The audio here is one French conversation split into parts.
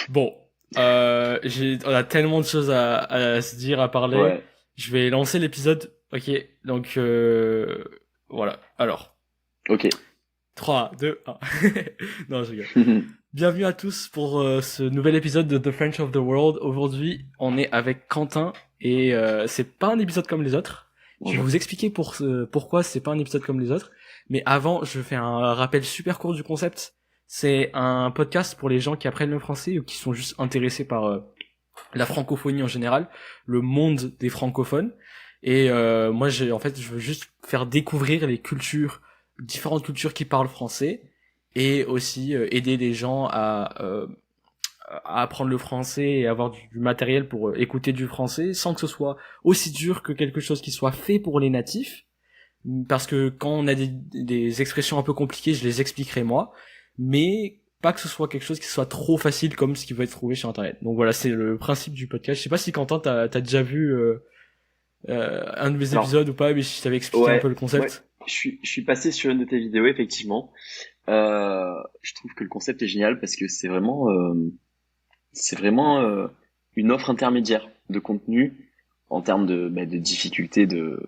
Bon, on a tellement de choses à se dire, à parler. Ouais, Je vais lancer l'épisode. Ok, donc voilà. Alors, ok. 3, 2, 1. Non, je rigole. Bienvenue à tous pour ce nouvel épisode de The French of the World. Aujourd'hui, on est avec Quentin et c'est pas un épisode comme les autres. Je vais Bonjour. vous expliquer pourquoi c'est pas un épisode comme les autres. Mais avant, je fais un rappel super court du concept. C'est un podcast pour les gens qui apprennent le français ou qui sont juste intéressés par la francophonie en général, le monde des francophones. Et moi, en fait, je veux juste faire découvrir les cultures, différentes cultures qui parlent français, et aussi aider les gens à apprendre le français et avoir du matériel pour écouter du français, sans que ce soit aussi dur que quelque chose qui soit fait pour les natifs. Parce que quand on a des expressions un peu compliquées, je les expliquerai moi, mais pas que ce soit quelque chose qui soit trop facile comme ce qui peut être trouvé sur internet. Donc voilà, c'est le principe du podcast. Je sais pas si Quentin t'as déjà vu un de mes Alors, épisodes ou pas, mais si je t'avais expliqué un peu ouais, le ouais, concept. je suis passé sur une de tes vidéos, effectivement. Je trouve que le concept est génial parce que c'est vraiment une offre intermédiaire de contenu en termes de difficulté de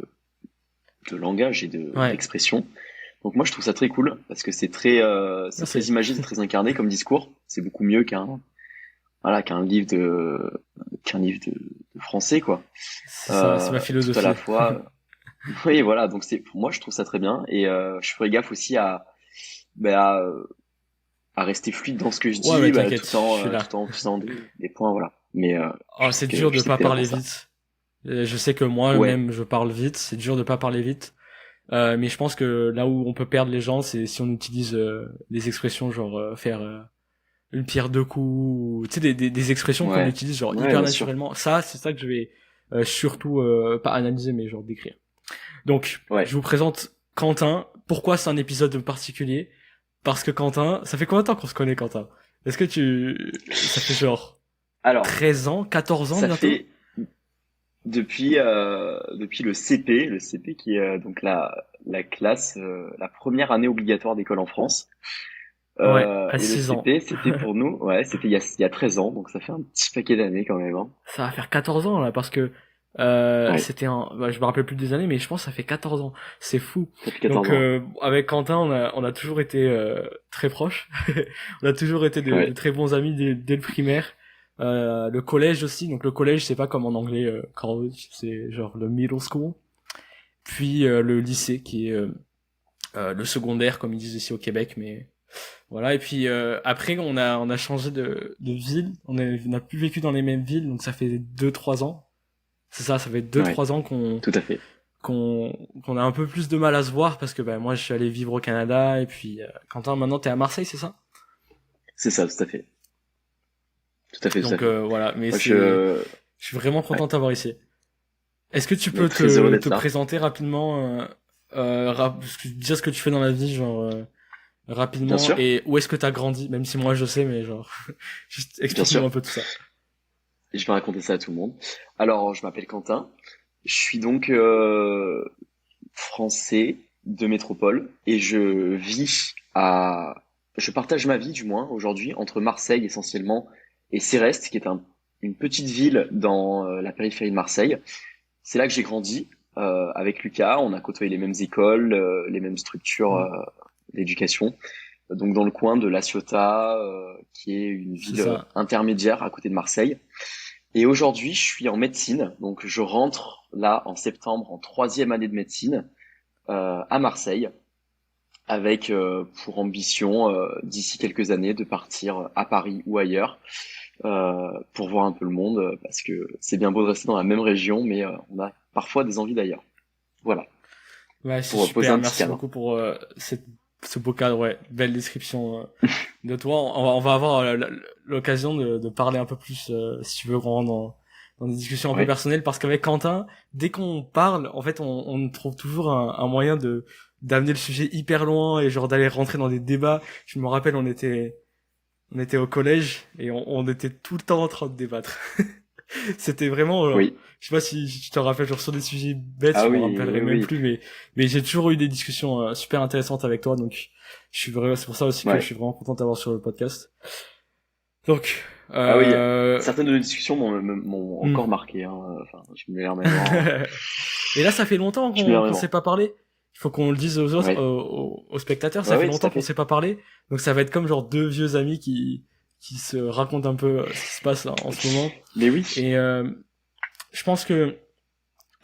langage et Ouais. d'expression. Donc moi, je trouve ça très cool parce que c'est très Merci. imagé, c'est très incarné comme discours. C'est beaucoup mieux qu'un livre de français, quoi. C'est ça, c'est ma Tout à la philosophie. fois. Oui, voilà. Donc pour moi, je trouve ça très bien et je ferai gaffe aussi bah, à, à rester fluide dans ce que je Ouais, mais dis, t'inquiète, je suis là. tout en faisant des points, voilà. Mais Oh, c'est dur je de sais que pas t'es là parler pour ça. vite. Je sais que Ouais, moi-même, je parle vite. C'est dur de pas parler vite. Mais je pense que là où on peut perdre les gens, c'est si on utilise des expressions genre faire une pierre deux coups, ou, tu sais, des expressions qu'on ouais, utilise genre ouais, hyper bien sûr. naturellement. Ça, c'est ça que je vais surtout pas analyser, mais genre décrire. Donc, je Ouais. vous présente Quentin. Pourquoi c'est un épisode particulier? Parce que Quentin, ça fait combien de temps qu'on se connaît, Quentin? Est-ce que ça fait genre Alors, 13 ans, 14 ans ça bientôt? fait depuis le CP qui est donc la classe, la première année obligatoire d'école en France. Ouais, à Et le 6 ans. CP, c'était pour nous, ouais, c'était il y a 13 ans, donc ça fait un petit paquet d'années quand même, hein. Ça va faire 14 ans là, parce que Ouais, c'était je me rappelle plus des années, mais je pense que ça fait 14 ans. C'est fou. ça fait Donc 14 ans. avec Quentin, on a toujours été très proches. On a toujours été de Ouais, très bons amis dès le primaire. Le collège aussi. Donc le collège, c'est pas comme en anglais college, c'est genre le middle school. Puis le lycée, qui est le secondaire, comme ils disent ici au Québec, mais voilà. Et puis après, on a changé de ville. On a plus vécu dans les mêmes villes, donc ça fait 2 3 ans. C'est ça, ça fait deux ouais, trois ans qu'on tout à fait. qu'on qu'on a un peu plus de mal à se voir parce que moi je suis allé vivre au Canada et puis Quentin maintenant t'es à Marseille, c'est ça? C'est ça, tout à fait. Tout à fait, tout à Donc fait. voilà, mais Moi, je suis vraiment content ouais, de t'avoir ici. Est-ce que tu mais peux très heureux te d'être là. présenter rapidement dire ce que tu fais dans la vie genre Bien rapidement sûr, et où est-ce que t'as grandi même si moi je sais mais genre juste bien explique-nous sûr. un peu tout ça. Je vais raconter ça à tout le monde. Alors, je m'appelle Quentin. Je suis donc français de métropole et je partage ma vie du moins aujourd'hui entre Marseille essentiellement et Céreste, qui est une petite ville dans la périphérie de Marseille. C'est là que j'ai grandi avec Lucas. On a côtoyé les mêmes écoles, les mêmes structures Mm. d'éducation. Donc dans le coin de La Ciotat, qui est une C'est ville ça. intermédiaire à côté de Marseille. Et aujourd'hui, je suis en médecine, donc je rentre là en septembre en troisième année de médecine à Marseille, avec pour ambition d'ici quelques années de partir à Paris ou ailleurs pour voir un peu le monde, parce que c'est bien beau de rester dans la même région, mais on a parfois des envies d'ailleurs. Voilà, Ouais, c'est pour poser super. un petit Merci cadre. beaucoup pour ce beau cadre. Ouais, belle description de toi. On va avoir l'occasion de parler un peu plus, si tu veux, qu'on rentre dans des discussions un peu Ouais, personnelles, parce qu'avec Quentin, dès qu'on parle, en fait, on trouve toujours un moyen de d'amener le sujet hyper loin et genre d'aller rentrer dans des débats. Je me rappelle, on était au collège et on était tout le temps en train de débattre. C'était vraiment genre, oui. je sais pas si tu te rappelles genre sur des sujets bêtes, Ah je me oui, rappellerai oui, même oui. plus, mais j'ai toujours eu des discussions super intéressantes avec toi, donc c'est pour ça aussi que je Ouais, suis vraiment content d'avoir sur le podcast. Donc, Ah oui, certaines de nos discussions m'ont hmm. encore marqué, hein. Enfin, je me l'ai maintenant. Et là, ça fait longtemps Je me l'ai qu'on s'est vraiment. pas parlé. Il faut qu'on le dise aux autres, Ouais. aux spectateurs. Ouais, Ça fait ouais, tout longtemps à qu'on fait. s'est pas parlé. Donc ça va être comme genre deux vieux amis qui se racontent un peu ce qui se passe là, en ce moment. Mais oui. Et je pense que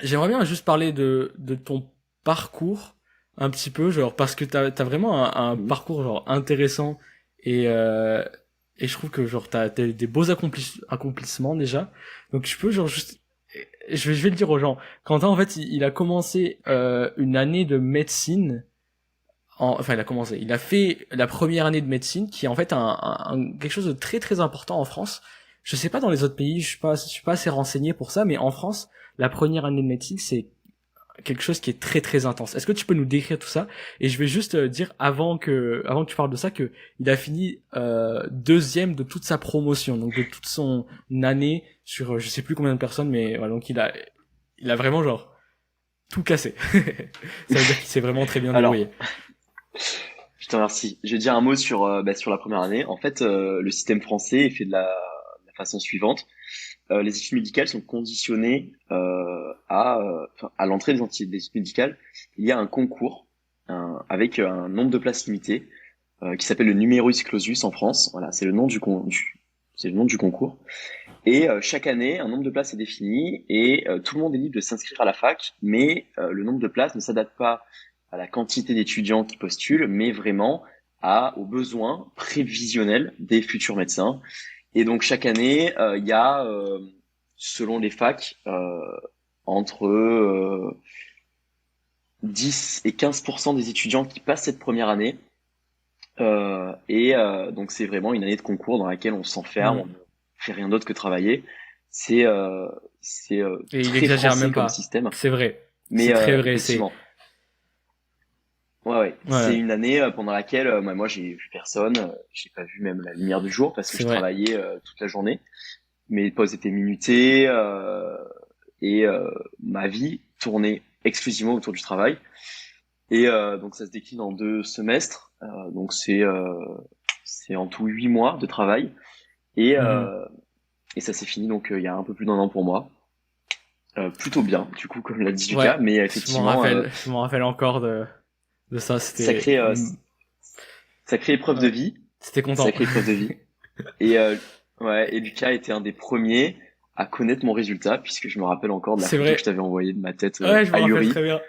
j'aimerais bien juste parler de ton parcours un petit peu, genre parce que t'as vraiment un Mhm. parcours genre intéressant et euh, et je trouve que genre t'as des beaux accomplissements déjà. Donc je peux genre juste je vais le dire aux gens. Quentin en fait il a commencé une année de médecine. Enfin, il a commencé. Il a fait la première année de médecine, qui est en fait quelque chose de très très important en France. Je sais pas dans les autres pays, je suis pas assez renseigné pour ça, mais en France, la première année de médecine, c'est quelque chose qui est très très intense. Est-ce que tu peux nous décrire tout ça? Et je vais juste dire avant que tu parles de ça que il a fini deuxième de toute sa promotion, donc de toute son année sur je sais plus combien de personnes, mais voilà, donc il a vraiment genre tout cassé. Ça veut dire qu'il s'est vraiment très bien Alors, débrouillé. je te remercie. Je vais dire un mot sur, sur la première année. En fait, le système français est fait de la façon suivante. Les études médicales sont conditionnées enfin, à l'entrée des études médicales. Il y a un concours avec un nombre de places limitées qui s'appelle le numerus clausus en France. Voilà, c'est le nom c'est le nom du concours. Et chaque année, un nombre de places est défini et tout le monde est libre de s'inscrire à la fac, mais le nombre de places ne s'adapte pas à la quantité d'étudiants qui postulent, mais vraiment aux besoins prévisionnels des futurs médecins. Et donc chaque année, il y a, selon les facs, entre 10 et 15% des étudiants qui passent cette première année. Donc c'est vraiment une année de concours dans laquelle on s'enferme, on Hmm. ne fait rien d'autre que travailler. C'est euh, c'est Et il très exagère français même comme pas. système, C'est vrai. C'est mais très vrai. C'est effectivement, ouais, c'est ouais, une année pendant laquelle moi j'ai vu personne, j'ai pas vu même la lumière du jour parce que c'est je vrai. travaillais toute la journée. Mes pauses étaient minutées et ma vie tournait exclusivement autour du travail. Et donc ça se décline en 2 semestres, donc c'est en tout 8 mois de travail. Et, Mhm. euh, et ça s'est fini donc il y a un peu plus d'1 an pour moi. Plutôt bien, du coup, comme l'a dit Lucas, Ouais, mais effectivement, je m'en rappelle encore de ça. sacré, sacrée épreuve de Ouais, vie, c'était content. sacrée épreuve de vie. Et ouais, et Lucas était un des premiers à connaître mon résultat, puisque je me rappelle encore de la C'est photo que je vrai. t'avais envoyée de ma tête Ouais, je me rappelle ahuri très bien.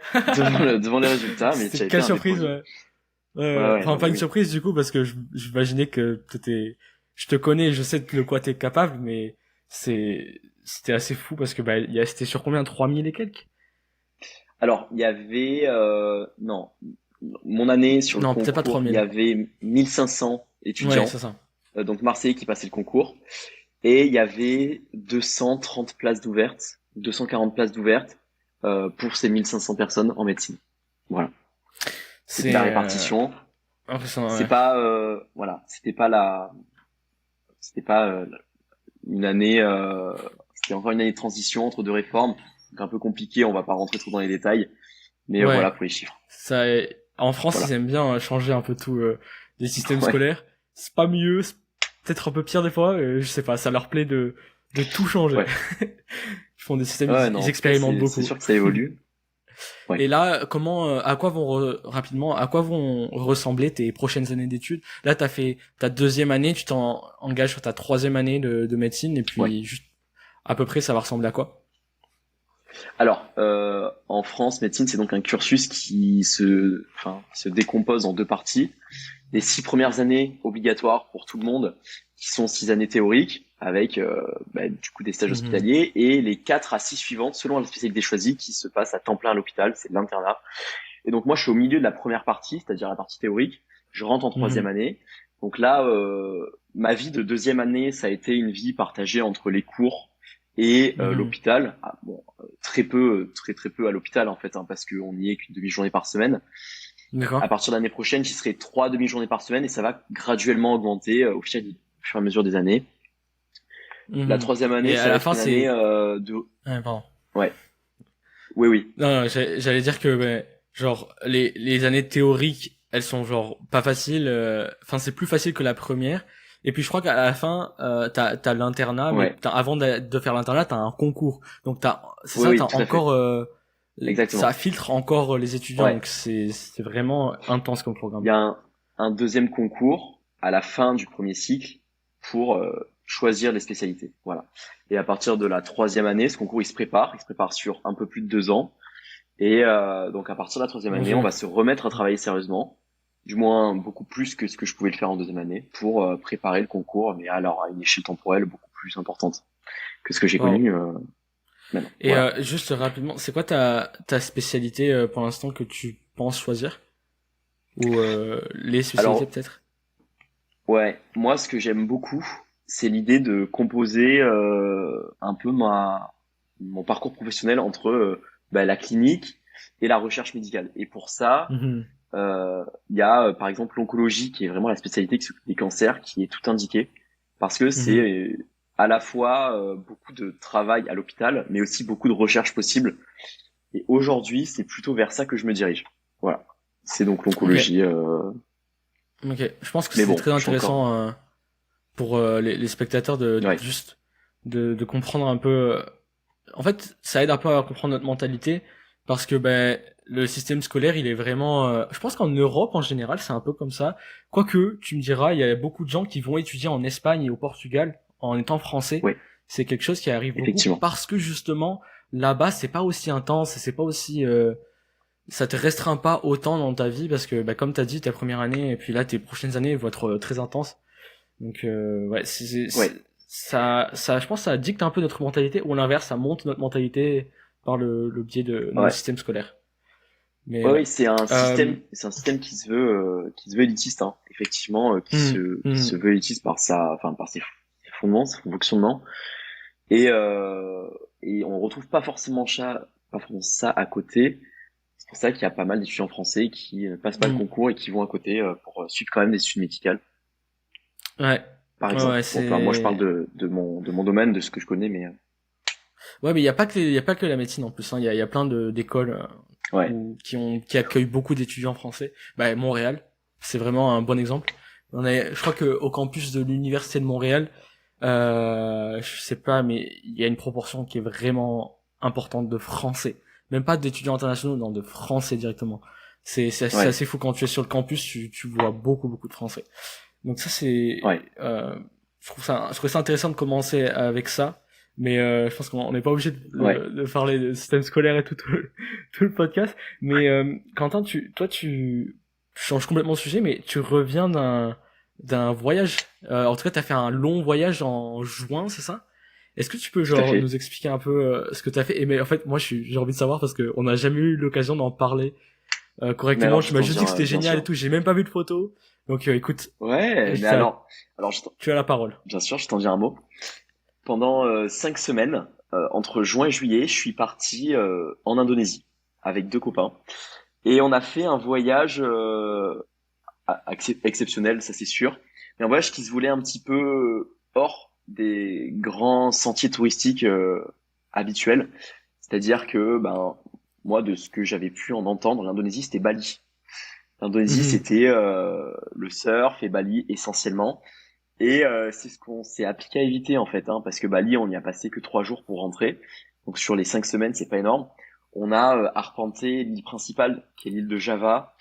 devant les résultats, mais tu C'était as été quelle un des surprise, premiers. ouais. Ouais, ouais, Enfin, non pas mais une oui. surprise du coup, parce que j'imaginais que je te connais, je sais de quoi t'es capable, mais c'était assez fou parce que bah, c'était sur combien? 3000 et quelques? Alors, il y avait, non, mon année sur le Non, peut-être pas concours, il y 3000. avait 1500 Ouais, étudiants, c'est ça. donc Marseillais qui passaient le concours, et il y avait 230 places d'ouvertes, 240 places d'ouvertes pour ces 1500 personnes en médecine. Voilà, c'était la C'est répartition. impressionnant, C'est ouais. pas, voilà, c'était pas une année, c'était encore une année de transition entre deux réformes, donc un peu compliqué. On va pas rentrer trop dans les détails, mais voilà Ouais. pour les chiffres. Ça, en France, ils Voilà. aiment bien changer un peu tout les systèmes Ouais. scolaires. C'est pas mieux, c'est peut-être un peu pire des fois. Je sais pas, ça leur plaît de tout changer. Ouais. Ils font des systèmes, Ouais, non, ils en tout cas, expérimentent c'est beaucoup. sûr que ça évolue. Ouais. Et là, à quoi rapidement, à quoi vont ressembler tes prochaines années d'études? Là, t'as fait ta deuxième année, tu engages sur ta troisième année de médecine, et Ouais. puis juste à peu près, ça va ressembler à quoi? Alors, en France, médecine, c'est donc un cursus qui se décompose en deux parties. Les 6 premières années obligatoires pour tout le monde, qui sont 6 années théoriques, avec du coup des stages Mhm. hospitaliers, et les 4 à 6 suivantes, selon la spécialité choisie, qui se passent à temps plein à l'hôpital, c'est de l'internat. Et donc moi, je suis au milieu de la première partie, c'est-à-dire la partie théorique. Je rentre en troisième Mhm. année. Donc là, ma vie de deuxième année, ça a été une vie partagée entre les cours et Mhm. l'hôpital. Ah, bon, très peu, très très peu à l'hôpital en fait, hein, parce qu'on n'y est qu'une demi-journée par semaine. À D'accord. partir de l'année prochaine, j'y serai 3 demi-journées par semaine et ça va graduellement augmenter au fur et à mesure des années. La Mhm. troisième année, Et à ça va la être fin, une année c'est, de... ouais, pardon. Ouais, oui, oui. Non, non, j'allais dire que, ben, genre, les années théoriques, elles sont genre pas faciles. Enfin, c'est plus facile que la première. Et puis je crois qu'à la fin, t'as l'internat, mais Ouais. avant de faire l'internat, t'as un concours. Donc c'est Oui, ça, oui, t'as tout à fait. encore, ça Exactement. filtre encore les étudiants. Ouais. Donc c'est vraiment intense comme Il programme. y a un deuxième concours à la fin du premier cycle pour choisir les spécialités. Voilà. Et à partir de la troisième année, ce concours, il se prépare sur un peu plus de 2 ans. Et donc à partir de la troisième année, on Ok. va se remettre à travailler sérieusement, du moins beaucoup plus que ce que je pouvais le faire en deuxième année, pour préparer le concours, mais alors à une échelle temporelle beaucoup plus importante que ce que j'ai Wow. connu maintenant. Et Voilà. juste rapidement, c'est quoi ta spécialité pour l'instant que tu penses choisir? Ou les spécialités Alors, peut-être? ouais, moi ce que j'aime beaucoup, c'est l'idée de composer un peu mon parcours professionnel entre la clinique et la recherche médicale. Et pour ça, Mhm. il y a par exemple l'oncologie qui est vraiment la spécialité qui s'occupe des cancers, qui est tout indiqué parce que c'est Mhm. à la fois beaucoup de travail à l'hôpital, mais aussi beaucoup de recherche possible. Et aujourd'hui, c'est plutôt vers ça que je me dirige. Voilà. C'est donc Ok. l'oncologie. Ok. Je pense que Mais c'est bon, très je suis encore. intéressant pour les spectateurs de Ouais. juste de comprendre un peu. En fait, ça aide un peu à comprendre notre mentalité parce que ben le système scolaire, il est vraiment. Je pense qu'en Europe en général, c'est un peu comme ça. Quoique, tu me diras, il y a beaucoup de gens qui vont étudier en Espagne et au Portugal en étant français. Oui, C'est quelque chose qui arrive beaucoup effectivement. parce que justement là-bas, c'est pas aussi intense et c'est pas aussi ça te restreint pas autant dans ta vie parce que bah, comme t'as dit ta première année et puis là tes prochaines années vont être très intenses. Donc ouais, Ouais. ça je pense que ça dicte un peu notre mentalité ou l'inverse, ça monte notre mentalité par le biais de nos Ouais. systèmes scolaires. Mais Ouais, ouais. oui, c'est un système qui se veut élitiste, hein. Effectivement, Hum, qui se hum. veut élitiste par par ses fondements, son fonctionnement. Et, euh, et on retrouve pas forcément ça à côté. C'est pour ça qu'il y a pas mal d'étudiants français qui passent pas le Hum. concours et qui vont à côté pour suivre quand même des études médicales, Ouais. par Ouais, exemple. ouais, Bon, enfin, moi, je parle c'est de mon domaine, de ce que je connais, mais ouais, mais il y a pas que il y a pas que la médecine en plus, hein. Il y a plein de d'écoles ouais, qui accueillent beaucoup d'étudiants français. Bah Montréal, c'est vraiment un bon exemple. Je crois que au campus de l'université de Montréal, je sais pas, mais il y a une proportion qui est vraiment importante de français. Même pas d'étudiants internationaux, non, de français directement. C'est ouais, assez fou quand tu es sur le campus, tu vois beaucoup de français. Donc ça c'est, ouais, je trouve ça intéressant de commencer avec ça. Mais je pense qu'on n'est pas obligé ouais. de parler de système scolaire et tout le podcast. Mais Quentin, tu changes complètement de sujet, mais tu reviens d'un voyage. En tout cas, t'as fait un long voyage en juin, c'est ça? Est-ce que tu peux Tout à genre fait. nous expliquer un peu ce que t'as fait? Et mais en fait, moi, j'ai envie de savoir parce que on n'a jamais eu l'occasion d'en parler Mais correctement. alors, je Tu vais m'as t'en juste dit dire, que c'était bien génial et sûr. tout. J'ai même pas vu de photos. Donc écoute, Ouais, mais alors, tu as la parole. bien sûr, je t'en dire un mot. Pendant 5 semaines, entre juin et juillet, je suis parti en Indonésie avec 2 copains. Et on a fait un voyage exceptionnel, ça c'est sûr. Mais un voyage qui se voulait un petit peu hors des grands sentiers touristiques habituels. C'est-à-dire que, ben, moi, de ce que j'avais pu en entendre, l'Indonésie, c'était Bali. L'Indonésie, Mhm. c'était le surf et Bali essentiellement. Et c'est ce qu'on s'est appliqué à éviter en fait, hein, parce que Bali, on n'y a passé que 3 jours pour rentrer. Donc sur les 5 semaines, c'est pas énorme. On a arpenté l'île principale, qui est l'île de Java,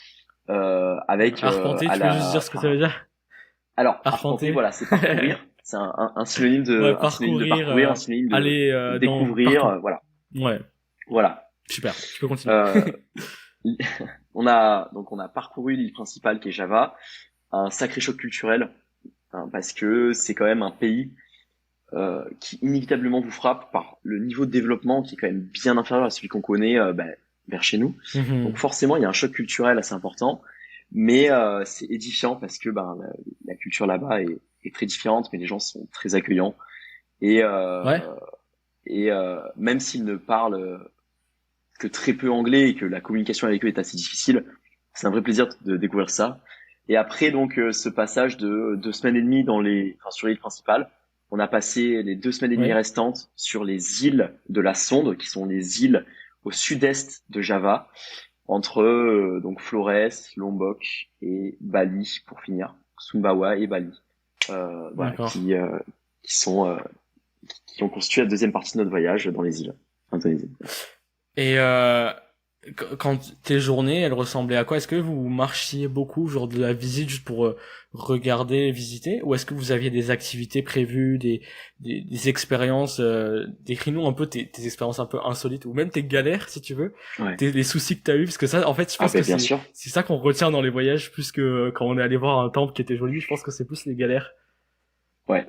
avec Arpenter, à tu peux juste la, dire ce que ça veut enfin, dire? alors arpenter, Arpenter. voilà, c'est parcourir. C'est Ouais, un synonyme de parcourir, parcourir, un synonyme aller de dans découvrir, partout. voilà, Ouais, voilà. super. Tu peux continuer. Euh, on a parcouru l'île principale qui est Java, un sacré choc culturel, hein, parce que c'est quand même un pays qui inévitablement vous frappe par le niveau de développement qui est quand même bien inférieur à celui qu'on connaît vers chez nous. Donc Mhm. forcément, il y a un choc culturel assez important, mais c'est édifiant parce que la culture là-bas est très différente, mais les gens sont très accueillants et Ouais. même s'ils ne parlent que très peu anglais et que la communication avec eux est assez difficile, c'est un vrai plaisir de découvrir ça. Et après donc ce passage de 2 semaines et demie sur l'île principale, on a passé les 2 semaines et demie Ouais. restantes sur les îles de la Sonde, qui sont les îles au sud-est de Java, entre donc Flores, Lombok et Bali pour finir, Sumbawa et Bali. voilà, D'accord. qui sont qui ont constitué la deuxième partie de notre voyage dans les îles indonésiennes. Et quand tes journées, elles ressemblaient à quoi? Est-ce que vous marchiez beaucoup, genre de la visite juste pour regarder, visiter, ou est-ce que vous aviez des activités prévues, des expériences? Décris-nous un peu tes expériences un peu insolites, ou même tes galères, si tu veux, Ouais. les soucis que t'as eu, parce que ça, en fait, je Ah pense que ben bien sûr. c'est ça qu'on retient dans les voyages, plus que quand on est allé voir un temple qui était joli. Je pense que c'est plus les galères. Ouais,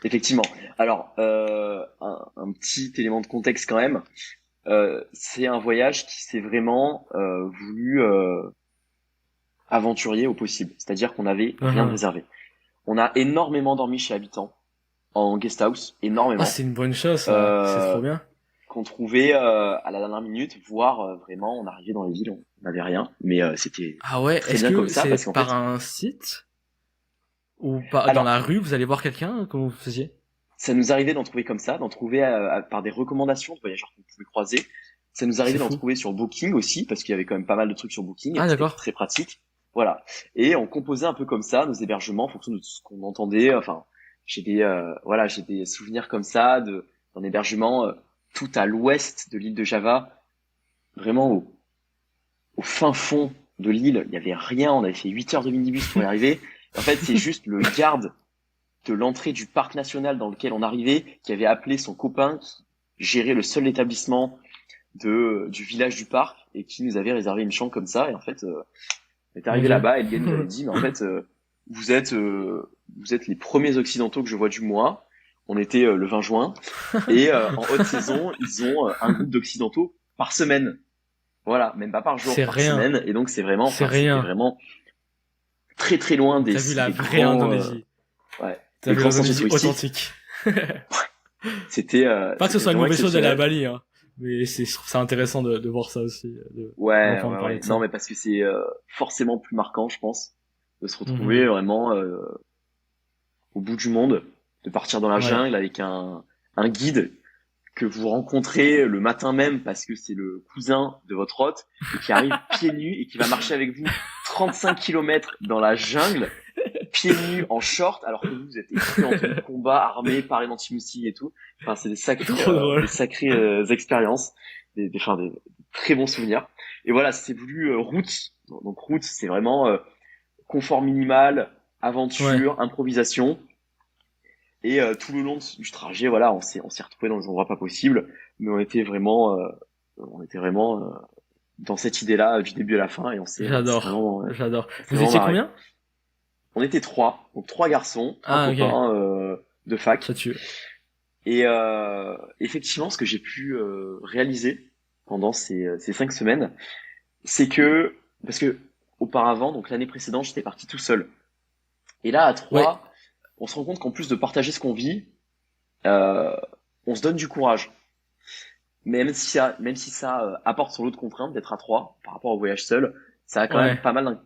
effectivement. Alors, un petit élément de contexte quand même. C'est un voyage qui s'est vraiment voulu aventurier au possible. C'est-à-dire qu'on n'avait rien de Uhum. réservé. On a énormément dormi chez Habitant, en guest house, Ah, énormément, c'est une bonne chose, ça. C'est euh, trop bien. qu'on trouvait à la dernière minute, voire vraiment, on arrivait dans les villes, on n'avait rien, mais c'était Ah ouais, très est-ce bien comme que ça, c'est parce qu'en par fait, un site? Ou pas dans alors, la rue, vous allez voir quelqu'un? Comment vous faisiez? ça nous arrivait d'en trouver comme ça, d'en trouver par des recommandations de voyageurs qu'on pouvait croiser. Ça nous C'est arrivait d'en fou. trouver sur Booking aussi, parce qu'il y avait quand même pas mal de trucs sur Booking, Ah c'était d'accord. très pratique. Voilà. Et on composait un peu comme ça nos hébergements en fonction de ce qu'on entendait. Enfin, j'ai des souvenirs comme ça d'un hébergement tout à l'ouest de l'île de Java, vraiment au fin fond de l'île. Il y avait rien. On avait fait 8 heures de minibus pour y arriver. En fait, c'est juste le garde de l'entrée du parc national dans lequel on arrivait, qui avait appelé son copain qui gérait le seul établissement du village du parc et qui nous avait réservé une chambre comme ça. Et en fait, on est Mon arrivé Dieu. là-bas et le gars nous avait dit, mais en fait, vous êtes, euh, vous êtes les premiers occidentaux que je vois du mois. On était le 20 juin et en haute saison, ils ont un groupe d'occidentaux par semaine. Voilà, même pas par jour, C'est par rien. semaine. Et donc c'est vraiment, C'est enfin c'était rien. vraiment très très loin T'as vu la des vraie grands, Indonésie. ouais, T'as des vu grands sentiers l'Indonésie touristiques. authentique. C'était Pas que ce c'était soit une vraiment mauvaise chose d'aller à exceptionnel. Bali, hein. Mais je trouve ça intéressant de voir ça aussi, Ouais, d'entendre ouais, parler ouais. de Non, ça. mais parce que c'est forcément plus marquant, je pense, de se retrouver Mhm. vraiment au bout du monde, de partir dans la Ouais. jungle avec un guide que vous rencontrez le matin même parce que c'est le cousin de votre hôte et qui arrive pieds nus et qui va marcher avec vous 35 kilomètres dans la jungle, pieds nus en short, alors que vous êtes équipé en tenue de combat, armé, paré d'anti-moustique et tout. Enfin, c'est Trop des drôle. sacrées expériences, des très bons souvenirs. Et voilà, c'est voulu route. Donc route, c'est vraiment confort minimal, Ouais. aventure, improvisation. Et tout le long du trajet, voilà, on s'est retrouvé dans des endroits pas possibles, mais on était vraiment dans cette idée-là du début à la fin, et J'adore. J'adore. on s'est Vous vraiment étiez marré. combien? On était trois, donc trois garçons, un Ah, ok. copain de Ça fac, tue. et effectivement, ce que j'ai pu réaliser pendant ces 5 semaines, c'est que parce que auparavant, donc l'année précédente, j'étais parti tout seul, et là à Ouais. trois, on se rend compte qu'en plus de partager ce qu'on vit, euh, on se donne du courage. Même si ça apporte son lot de contraintes d'être à trois par rapport au voyage seul, ça a quand même Ouais. pas mal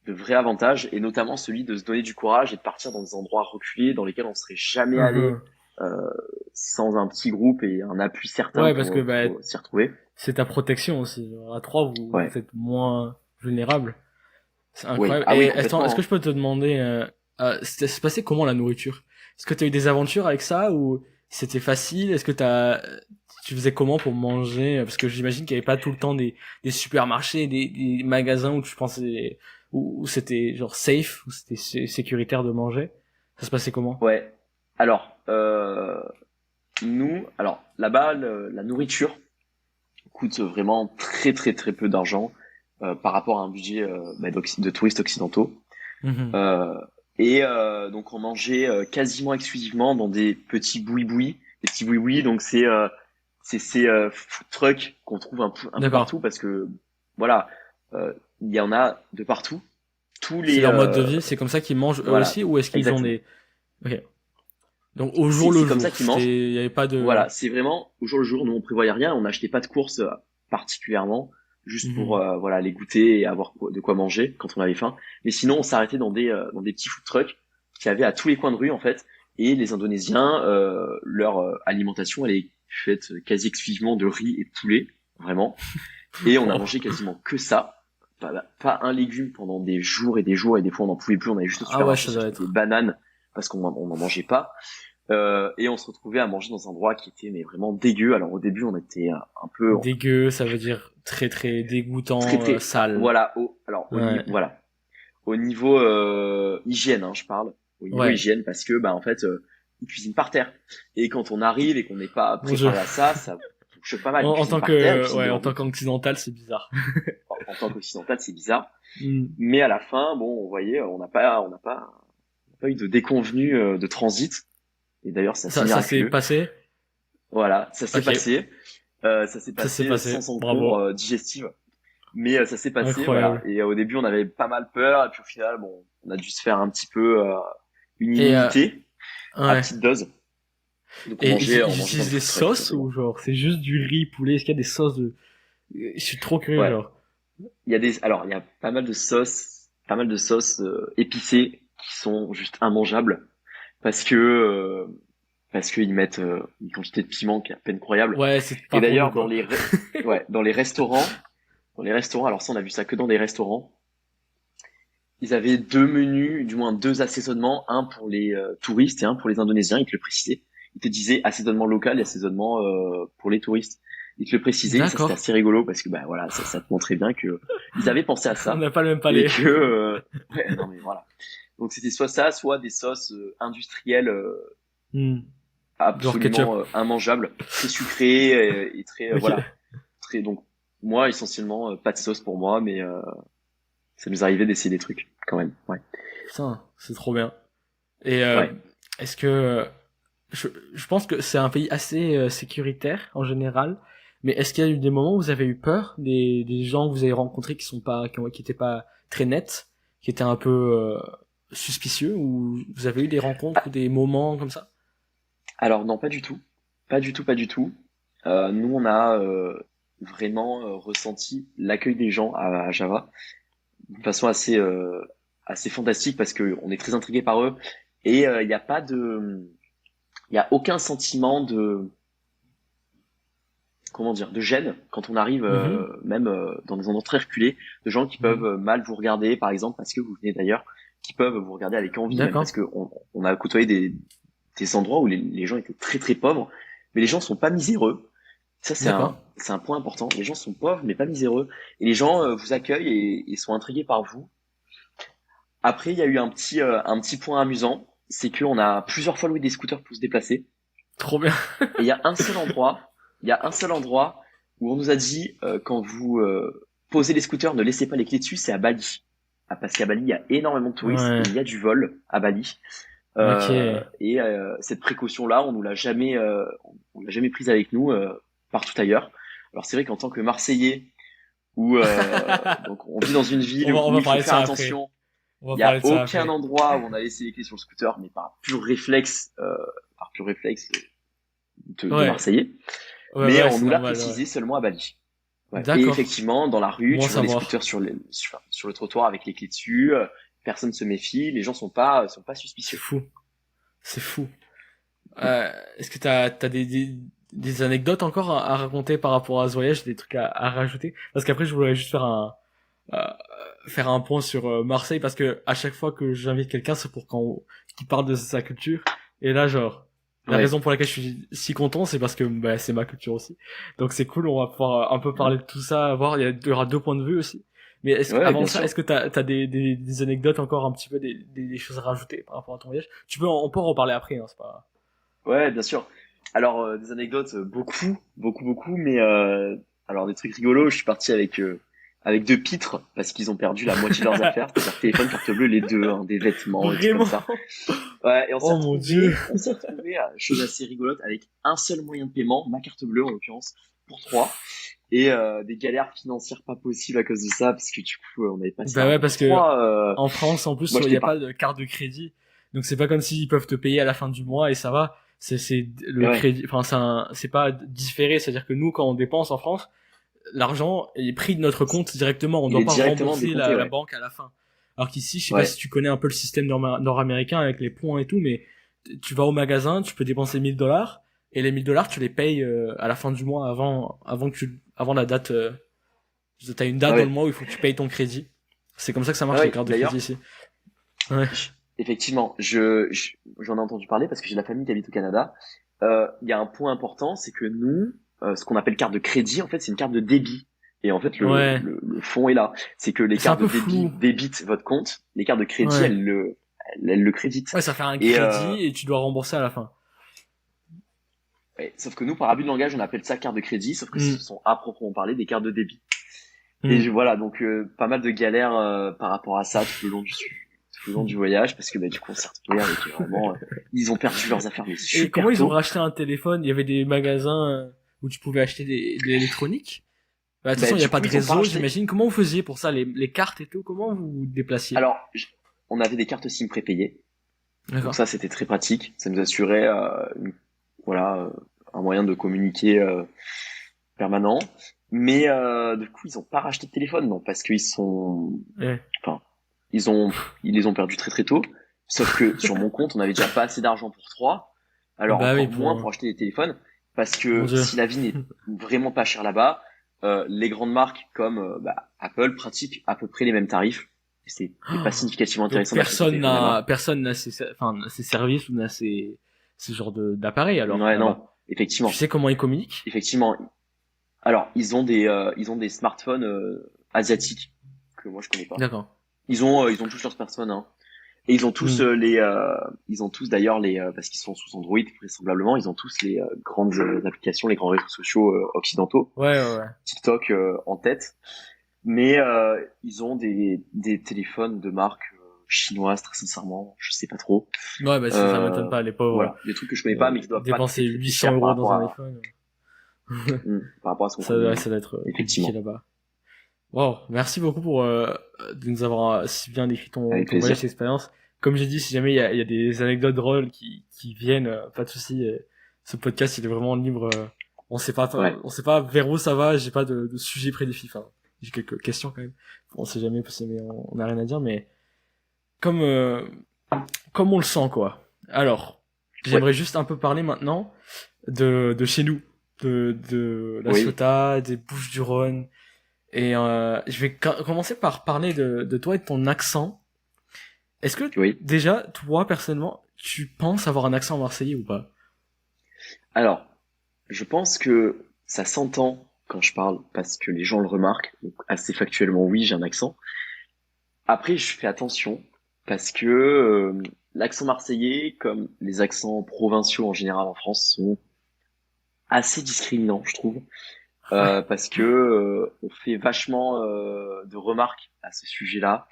de vrais avantages, et notamment celui de se donner du courage et de partir dans des endroits reculés dans lesquels on serait jamais allé Mhm. euh, sans un petit groupe et un appui certain Ouais, parce que bah, pour s'y retrouver. c'est ta protection aussi. À 3, Ouais, vous êtes moins vulnérable. C'est oui, incroyable. ah Et oui, est-ce que complètement, je peux te demander, c'est passé comment la nourriture? Est-ce que t'as eu des aventures avec ça ou c'était facile? Est-ce que tu faisais comment pour manger? Parce que j'imagine qu'il n'y avait pas tout le temps des supermarchés, des magasins où tu pensais, où c'était genre safe, où c'était sécuritaire de manger. Ça se passait comment? ouais. Alors, alors là-bas, la nourriture coûte vraiment très très très peu d'argent par rapport à un budget de touristes occidentaux. Mhm. Euh, donc on mangeait quasiment exclusivement dans des petits boui-boui. Des petits boui-boui, donc c'est ces food trucks qu'on trouve un peu D'accord. partout parce que voilà, il y en a de partout. Tous C'est les leur mode de vie, c'est comme ça qu'ils mangent eux voilà, aussi ou est-ce qu'ils ont exactement. des... Ok. Donc au jour le C'est comme ça jour, qu'ils mangent. il y avait pas de... Voilà, c'est vraiment au jour le jour. Nous on prévoyait rien, on n'achetait pas de courses particulièrement, juste pour Mhm. voilà les goûter et avoir de quoi manger quand on avait faim. Mais sinon on s'arrêtait dans des petits food trucks qui avaient à tous les coins de rue en fait. Et les Indonésiens, leur alimentation elle est faite quasi exclusivement de riz et de poulet, vraiment. Et on a Wow. mangé quasiment que ça pas un légume pendant des jours et des jours, et des fois on n'en pouvait plus, on allait juste au Ah ouais, supermarché ça doit chercher être des bananes parce on n'en mangeait pas. Et on se retrouvait à manger dans un endroit qui était mais vraiment dégueu. Alors au début on était un peu dégueu, ça veut dire très très très dégoûtant, très sale. voilà au Ouais, niveau voilà au niveau hygiène, hein, je parle au niveau ouais. hygiène, parce que en fait ils cuisinent par terre, et quand on arrive et qu'on n'est pas Mon Dieu. préparé à ça, ça choque pas mal. Ils En cuisinent tant par terre, ils que, cuisinent ouais, en devant tant nous. qu'occidental, c'est bizarre. En tant qu'occidental, c'est bizarre, Hmm. mais à la fin, bon, on voyait, on n'a pas eu de déconvenue de transit, et d'ailleurs c'est assez Ça s'est miraculeux. passé. Voilà, ça s'est Ok, passé. Ça s'est ça s'est passé passé. sans encombre Bravo. digestive. Mais ça s'est passé, voilà. Incroyable. Et au début, on avait pas mal peur. Et puis au final, bon, on a dû se faire un petit peu une Et, immunité à ouais. petite dose. Donc Et on ils mangeait dans utilisent des des trucs très, très sauces bons. ou genre c'est juste du riz poulet? Est-ce qu'il y a des sauces de... Je suis trop curieux, Ouais. genre. Alors, il y a pas mal de sauces épicées qui sont juste immangeables, parce que parce qu'ils mettent une quantité de piment qui est à peine croyable. Ouais, c'est Et pas pour nous, d'ailleurs, quoi. ouais, dans les restaurants, alors ça, on a vu ça que dans des restaurants. Ils avaient deux menus, du moins deux assaisonnements, un pour les touristes et un pour les Indonésiens. Ils te le précisaient. Ils te disaient assaisonnement local et assaisonnement pour les touristes. Ils te le précisaient, et ça c'était D'accord. assez rigolo, parce que voilà, ça te montrait bien que ils avaient pensé à On ça, n'a pas le même et palais. que ouais, non mais voilà. Donc c'était soit ça, soit des sauces industrielles Hmm. Genre ketchup. absolument immangeables, très sucrées et très voilà, Ok. très, donc moi essentiellement pas de sauce pour moi, mais ça nous arrivait d'essayer des trucs quand même. Ouais. Putain, c'est trop bien. Et Ouais. est-ce que je pense que c'est un pays assez sécuritaire en général, mais est-ce qu'il y a eu des moments où vous avez eu peur des gens que vous avez rencontrés qui sont pas qui étaient pas très nets, qui étaient un peu suspicieux, ou vous avez eu des rencontres ou des moments comme ça? Alors non, pas du tout. Pas du tout, pas du tout. Nous, on a vraiment ressenti l'accueil des gens à Java de façon assez fantastique, parce que on est très intrigué par eux, et il y a aucun sentiment de, comment dire, de gêne quand on arrive, Mhm. même dans des endroits très reculés, de gens qui peuvent Mhm. mal vous regarder, par exemple, parce que vous venez d'ailleurs, qui peuvent vous regarder avec envie, même parce D'accord, que on a côtoyé des endroits où les gens étaient très très pauvres, mais les gens sont pas miséreux. Ça, d'accord. c'est un point important. Les gens sont pauvres, mais pas miséreux. Et les gens vous accueillent et sont intrigués par vous. Après, il y a eu un petit point amusant, c'est qu'on a plusieurs fois loué des scooters pour se déplacer. Trop bien. Et il y a un seul endroit où on nous a dit, quand vous posez les scooters, ne laissez pas les clés dessus, c'est à Bali. Ah, parce qu'à Bali, il y a énormément de touristes et Ouais. il y a du vol à Bali. Ok. Et cette précaution-là, on l'a jamais prise avec nous partout ailleurs. Alors c'est vrai qu'en tant que Marseillais, où donc on vit dans une ville On où va il faut parler de faire ça après. attention, On va il y a parler de ça aucun après. endroit où on a laissé les clés sur le scooter, mais par pur réflexe de Ouais. Marseillais. Ouais, Mais ouais, on c'est nous l'a normal, ouais. précisé seulement à Bali. Ouais. Et D'accord. effectivement, dans la rue, Bon à tu vois des savoir. scooters sur le trottoir avec les clés dessus. Personne se méfie, les gens sont pas C'est suspicieux. fou. C'est fou. Mm. Est-ce que t'as des anecdotes encore à raconter par rapport à ce voyage, des trucs à rajouter? Parce qu'après, je voudrais juste euh, faire un point sur Marseille, parce que à chaque fois que j'invite quelqu'un, c'est pour qu'il parle de sa culture. Et là, genre, la Ouais. raison pour laquelle je suis si content, c'est parce que bah, c'est ma culture aussi. Donc c'est cool, on va pouvoir un peu Mm. parler de tout ça, voir, il y aura deux points de vue aussi. Mais Ouais, avant bien ça, sûr. est-ce que t'as des anecdotes encore un petit peu, des choses à rajouter par rapport à ton voyage? On peut en reparler après, hein, c'est pas... Ouais, bien sûr. Alors, des anecdotes, beaucoup, beaucoup, beaucoup, mais alors des trucs rigolos. Je suis parti avec deux pitres parce qu'ils ont perdu la moitié de leurs affaires, c'est-à-dire téléphone, carte bleue, les deux, hein, des vêtements, des trucs comme Vraiment? ça. Ouais, et Oh mon dieu. on s'est retrouvé, chose assez rigolote, avec un seul moyen de paiement, ma carte bleue en l'occurrence, pour trois, et des galères financières pas possibles à cause de ça, parce que du coup, on avait passé Bah un ouais, gros parce que froid. en France, en plus, Moi, il n'y j'étais a pas pas. de carte de crédit. Donc c'est pas comme s'ils peuvent te payer à la fin du mois et ça va. C'est Et le ouais, crédit, enfin c'est pas différé, c'est-à-dire que nous quand on dépense en France, l'argent est pris de notre compte directement, on il doit est pas directement rembourser décompté, la ouais. banque à la fin. Alors qu'ici, je sais pas si Ouais, tu connais un peu le système nord-américain avec les points et tout, mais tu vas au magasin, tu peux dépenser 1000 dollars et les 1000 dollars tu les payes à la fin du mois avant la date T'as une date Ah dans ouais. le mois où il faut que tu payes ton crédit. C'est comme ça que ça Ah marche les ouais, cartes de d'ailleurs, crédit ici. Ouais. effectivement, j'en ai entendu parler parce que j'ai de la famille qui habite au Canada. Il y a un point important, c'est que nous, ce qu'on appelle carte de crédit, en fait, c'est une carte de débit. Et en fait, Ouais. le fond est là. C'est que les C'est un cartes de peu débit flou. débitent votre compte, les cartes de crédit, Ouais. elles le créditent. Ouais, ça fait un Et crédit et tu dois rembourser à la fin. ouais, sauf que nous, par abus de langage, on appelle ça carte de crédit, sauf que ce Hmm. sont à proprement parler des cartes de débit. Hmm. Voilà, donc pas mal de galères par rapport à ça tout le long du voyage, parce que bah, du coup, on s'est retrouvés avec vraiment, ils ont perdu leurs affaires mais Et comment super ils ont tôt. racheté un téléphone? Il y avait des magasins où tu pouvais acheter de l'électronique? Bah, de toute Bah, façon, il n'y a du pas coup, de ils ont pas réseau, racheté. j'imagine. Comment vous faisiez pour ça, les cartes et tout? Comment vous vous déplaciez? Alors, on avait des cartes SIM prépayées, donc D'accord. ça, c'était très pratique. Ça nous assurait, voilà, un moyen de communiquer permanent. Mais du coup, ils ont pas racheté de téléphone, non, parce qu'ils sont, Ouais. enfin, ils ont, ils les ont perdus très très tôt. Sauf que sur mon compte, on avait déjà pas assez d'argent pour trois, alors Bah oui, encore moins pour acheter des téléphones, parce mon que Dieu. si la vie n'est vraiment pas chère là-bas, les grandes marques comme bah, Apple pratiquent à peu près les mêmes tarifs. C'est pas significativement Donc intéressant d'acheter son téléphone là-bas. personne n'a enfin, ces services ou n'a ces genres d'appareils alors, Ouais, non, là-bas. Tu effectivement, sais comment ils communiquent? effectivement. Alors, ils ont des smartphones asiatiques que moi je connais pas. D'accord. Ils ont tous leurs smartphones, hein. Et ils ont tous Hmm. ils ont tous d'ailleurs parce qu'ils sont sous Android vraisemblablement, ils ont tous les grandes applications, les grands réseaux sociaux occidentaux, Ouais, ouais, ouais. TikTok en tête. Mais ils ont des téléphones de marque chinoise, très sincèrement, je sais pas trop. Ouais, bah, ça m'étonne Euh, pas, les pauvres, voilà, des trucs que je connais pas, mais qui doivent pas dépenser coûter très très 800 cher euros dans un iPhone. par rapport à ce qu'on Ça, connaît ouais, nous. ça doit être compliqué Effectivement, là-bas. Wow, merci beaucoup pour de nous avoir si bien décrit avec ton voyage plaisir. d'expérience. Comme j'ai dit, si jamais il y a des anecdotes drôles qui viennent, pas de souci. Ce podcast, il est vraiment libre. Ouais, On sait pas vers où ça va. J'ai pas de sujet prédéfini. Enfin, j'ai quelques questions quand même. On sait jamais, mais on a rien à dire. Mais comme comme on le sent quoi. Alors, ouais, j'aimerais juste un peu parler maintenant de chez nous, de la oui, Ciotat, des Bouches-du-Rhône. Et je vais commencer par parler de toi et de ton accent. Est-ce que oui. déjà, toi personnellement, tu penses avoir un accent marseillais ou pas? Alors, je pense que ça s'entend quand je parle parce que les gens le remarquent. Donc, assez factuellement, oui, j'ai un accent. Après, je fais attention parce que l'accent marseillais, comme les accents provinciaux en général en France, sont assez discriminants, je trouve, Ouais, parce que on fait vachement de remarques à ce sujet-là.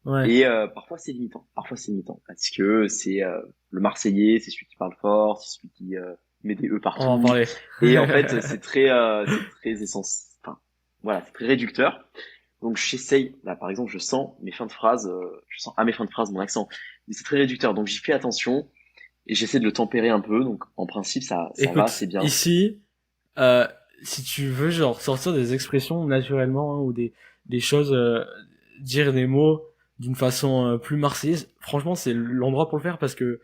ouais. Et parfois c'est limitant. Parfois c'est limitant parce que c'est le Marseillais, c'est celui qui parle fort, c'est celui qui met des e On va en partout. parler. Et en fait c'est très enfin voilà, c'est très réducteur. Donc j'essaye, là par exemple, je sens mes fins de phrase, je sens à mes fins de phrase mon accent, mais c'est très réducteur. Donc j'y fais attention et j'essaie de le tempérer un peu. Donc en principe ça va Écoute, assez bien. ici, si tu veux genre sortir des expressions naturellement hein, ou des choses, dire des mots d'une façon plus marseillaise, franchement c'est l'endroit pour le faire parce que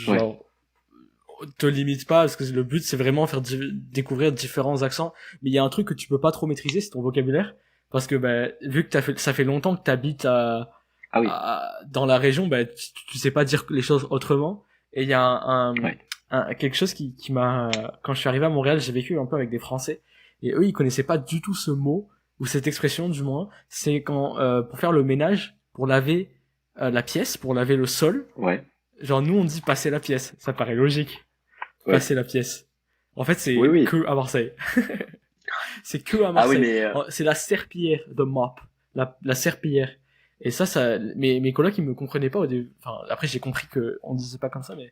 Ouais, genre te limite pas parce que le but c'est vraiment faire découvrir différents accents, mais il y a un truc que tu peux pas trop maîtriser, c'est ton vocabulaire parce que bah, vu que ça fait longtemps que t'habites ah oui, dans la région, bah tu sais pas dire les choses autrement. Et il y a ouais, quelque chose qui m'a quand je suis arrivé à Montréal, j'ai vécu un peu avec des Français et eux ils connaissaient pas du tout ce mot ou cette expression du moins. C'est quand pour faire le ménage, pour laver la pièce, pour laver le sol. ouais, Genre nous on dit passer la pièce, ça paraît logique. ouais, Passer la pièce. En fait oui, c'est oui. que à Marseille. C'est que à Ah oui, Marseille. mais C'est la serpillière de mop. La serpillière. Et ça, mes colocs, ils me comprenaient pas au début. Enfin, après, j'ai compris que on disait pas comme ça, mais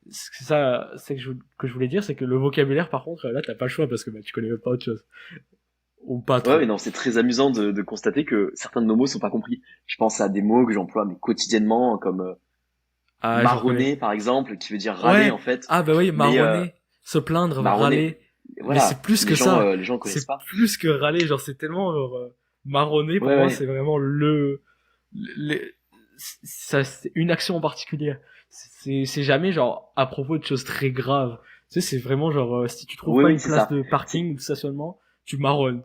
c'est ça, c'est que je voulais dire, c'est que le vocabulaire, par contre, là, t'as pas le choix parce que bah, tu connais pas autre chose. Ou pas ouais, mais trop. non, c'est très amusant de constater que certains de nos mots sont pas compris. Je pense à des mots que j'emploie mais quotidiennement, comme Ah, je reconnais. marronner par exemple, qui veut dire râler Ouais. en fait. Ah, bah oui, Mais marronner, se plaindre, marronner, râler. Mais c'est voilà, plus que ça. les gens connaissent C'est pas. plus que râler. Genre, c'est tellement, genre, marronner, pour Ouais, moi, ouais, c'est vraiment le, ça, c'est une action en particulier. C'est jamais genre à propos de choses très graves. Tu sais, c'est vraiment genre si tu trouves oui, pas oui, une c'est place ça. de C'est parking ou de stationnement, tu marronnes.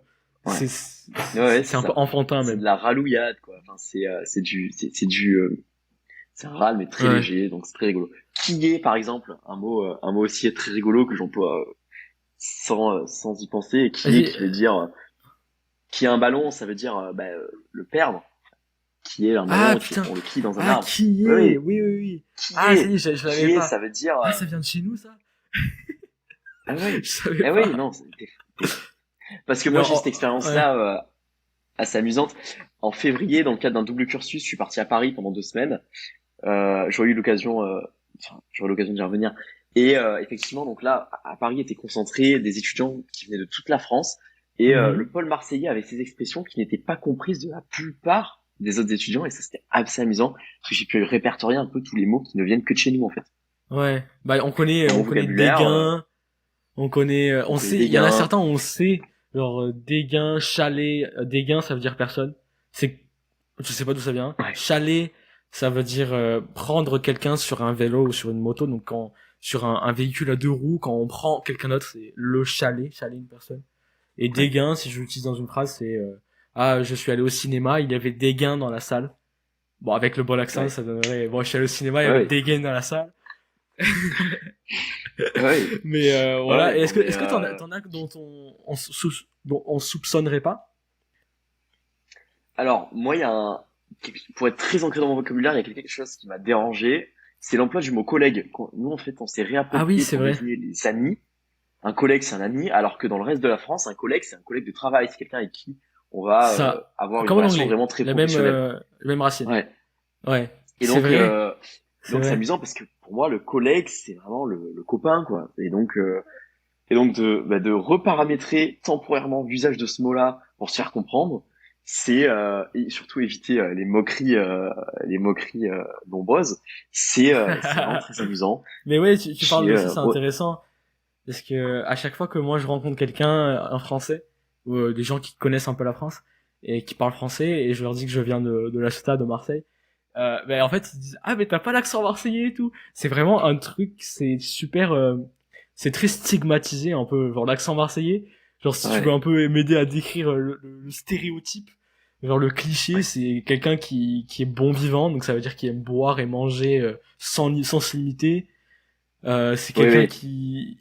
Ouais. C'est, Ouais, ouais, c'est c'est un peu ça. enfantin C'est de même. la ralouillade, quoi. Enfin, c'est un râle, mais très Ouais. léger, donc c'est très rigolo. Qui est, par exemple, un mot aussi très rigolo que j'emploie sans y penser, et qui est, Vas-y. qui veut dire, qui a un ballon, ça veut dire, le perdre. Qui est un Ah ballon, putain. on le qui dans un Ah arbre. qui Oui, est? oui. Oui oui oui. Qui Ah ça y est, est, je l'avais pas. ça veut dire, Ah ça vient de chez nous ça? ah Je oui, savais ah oui, pas. non, parce que Mais moi j'ai cette ouais. expérience-là, assez amusante. En février, dans le cadre d'un double cursus, je suis parti à Paris pendant 2 semaines. J'aurais eu l'occasion, j'aurai l'occasion d'y revenir. Et effectivement, donc là, à Paris étaient concentrés des étudiants qui venaient de toute la France. Et le Mhm. pôle marseillais avait ces expressions qui n'étaient pas comprises de la plupart des autres étudiants. Et ça, c'était assez amusant, parce que j'ai pu répertorier un peu tous les mots qui ne viennent que de chez nous, en fait. Ouais. Bah Dans mon on connaît vocabulaire, dégain, on connaît on on connaît sait, des il y en a gains. certains on sait genre dégain, chalet, dégain ça veut dire personne. C'est je sais pas d'où ça vient. Ouais, Chalet ça veut dire prendre quelqu'un sur un vélo ou sur une moto donc quand sur un véhicule à deux roues quand on prend quelqu'un d'autre c'est le chalet, chalet une personne. Et ouais, dégain si je l'utilise dans une phrase c'est ah je suis allé au cinéma, il y avait des gains dans la salle. Bon avec le bon accent ouais, ça donnerait bon je suis allé au cinéma, il y avait ouais, des gains dans la salle. ouais, Mais voilà. ouais, Et non mais, est-ce que t'en as dont dont on soupçonnerait pas? alors, moi, pour être très ancré dans mon vocabulaire, il y a quelque chose qui m'a dérangé. C'est l'emploi du mot collègue. Nous, en fait, on s'est Ah oui, réapproprié c'est pour vrai. désigner les amis. Un collègue, c'est un ami, alors que dans le reste de la France, un collègue, c'est un collègue de travail. C'est quelqu'un avec qui on va Ça, avoir une comme en relation anglais, vraiment très professionnelle. la même racine. Ouais. Ouais, Et c'est donc, vrai, c'est c'est vrai. amusant parce que pour moi, le collègue, c'est vraiment le copain, quoi. Et donc de reparamétrer temporairement l'usage de ce mot-là pour se faire comprendre, et surtout éviter les moqueries nombreuses. C'est vraiment très amusant. Mais ouais, tu parles J'ai de ça, c'est intéressant parce que à chaque fois que moi je rencontre quelqu'un, un Français ou des gens qui connaissent un peu la France et qui parlent français et je leur dis que je viens de la Ciotat de Marseille. Ben en fait ils disent ah mais t'as pas l'accent marseillais et tout. C'est vraiment un truc, c'est super, c'est très stigmatisé un peu genre l'accent marseillais. Genre si tu veux ouais, un peu m'aider à décrire le stéréotype, genre le cliché ouais, c'est quelqu'un qui est bon vivant donc ça veut dire qu'il aime boire et manger sans se limiter. C'est oui, quelqu'un oui,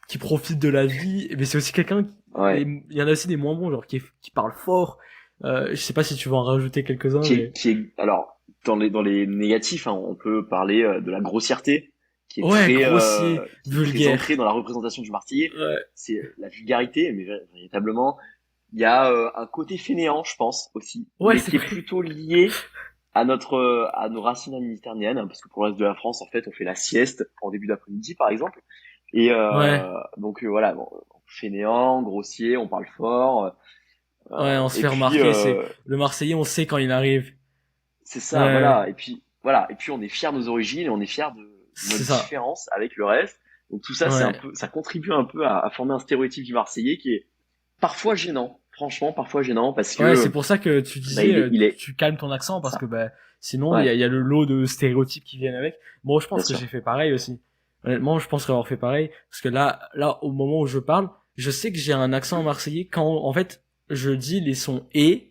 qui profite de la vie mais c'est aussi quelqu'un ouais. il y en a aussi des moins bons genre qui parle fort. Je sais pas si tu veux en rajouter quelques-uns mais Alors dans les négatifs, hein, on peut parler de la grossièreté, ouais, grossier, qui est très ancrée vulgaire. dans la représentation du Marseillais. Ouais, C'est la vulgarité, mais véritablement. Il y a un côté fainéant, je pense aussi, ouais, mais c'est qui est vrai. plutôt lié à nos racines méditerranéennes, hein, parce que pour le reste de la France, en fait, on fait la sieste en début d'après-midi, par exemple. Et Ouais, donc voilà, bon, fainéant, grossier, on parle fort. ouais, on se Et fait puis remarquer. C'est le Marseillais, on sait quand il arrive. c'est ça, Ouais, voilà. Et puis voilà, et puis on est fier de nos origines et on est fier de c'est notre ça. différence avec le reste. Donc tout ça, Ouais, ça contribue un peu à former un stéréotype du Marseillais qui est parfois gênant. Franchement, parfois gênant parce ouais, c'est que pour ça que tu bah, disais, il est tu calmes ton accent parce que ça. bah sinon Ouais, il y a le lot de stéréotypes qui viennent avec. Moi, je bien pense que sûr. j'ai fait pareil aussi. Honnêtement, je pense avoir fait pareil parce que là, au moment où je parle, je sais que j'ai un accent marseillais quand en fait je dis les sons et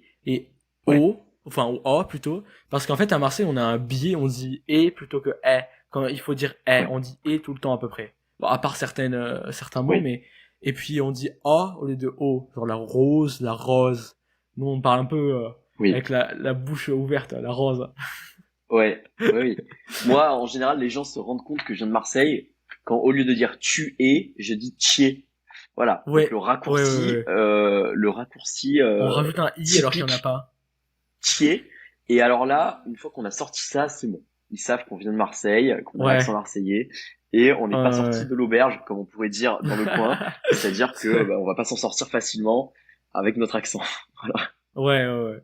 Ouais, o, enfin ou o plutôt, parce qu'en fait à Marseille on a un biais, on dit et plutôt que eh. Quand il faut dire eh, ouais, on dit et tout le temps à peu près. Bon, à part certains mots, oui, mais et puis on dit a au lieu de o, genre la rose, la rose. Nous on parle un peu oui, avec la bouche ouverte, la rose. ouais, oui, oui. Moi, en général, les gens se rendent compte que je viens de Marseille quand, au lieu de dire tu es, je dis tier. Voilà. Donc Ouais, ouais. le raccourci On rajoute un i alors qu'il y en a typique pas. tier. Et alors là, une fois qu'on a sorti ça, c'est bon. Ils savent qu'on vient de Marseille, qu'on a l'accent Ouais, marseillais, et on n'est pas sorti ouais. de l'auberge, comme on pourrait dire dans le coin. C'est-à-dire que bah, on va pas s'en sortir facilement avec notre accent. Voilà. Ouais.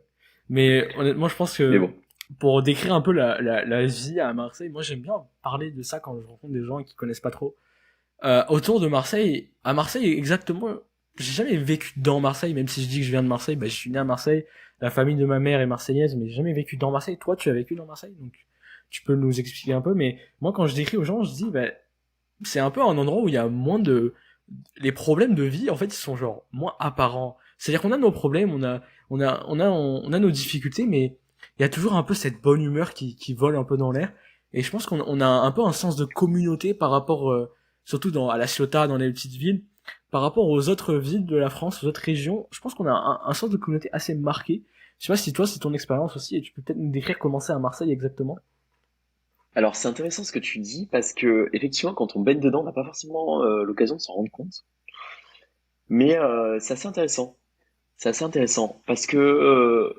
Mais honnêtement, je pense Mais que bon, pour décrire un peu la vie à Marseille, moi j'aime bien parler de ça quand je rencontre des gens qui connaissent pas trop. Autour de Marseille, à Marseille exactement, j'ai jamais vécu dans Marseille, même si je dis que je viens de Marseille, bah, je suis né à Marseille, la famille de ma mère est marseillaise, mais j'ai jamais vécu dans Marseille. Toi, tu as vécu dans Marseille, donc tu peux nous expliquer un peu, mais moi quand je décris aux gens, je dis, bah, c'est un peu un endroit où il y a moins de... Les problèmes de vie, en fait, ils sont genre moins apparents. C'est-à-dire qu'on a nos problèmes, on a nos difficultés, mais il y a toujours un peu cette bonne humeur qui vole un peu dans l'air. Et je pense qu'on a un peu un sens de communauté par rapport, surtout à La Ciotat, dans les petites villes, par rapport aux autres villes de la France, aux autres régions. Je pense qu'on a un sens de communauté assez marqué. Je sais pas si toi, c'est ton expérience aussi, et tu peux peut-être nous décrire comment c'est à Marseille exactement. Alors c'est intéressant ce que tu dis parce que effectivement quand on baigne dedans, on n'a pas forcément l'occasion de s'en rendre compte. Mais c'est assez intéressant. C'est assez intéressant parce que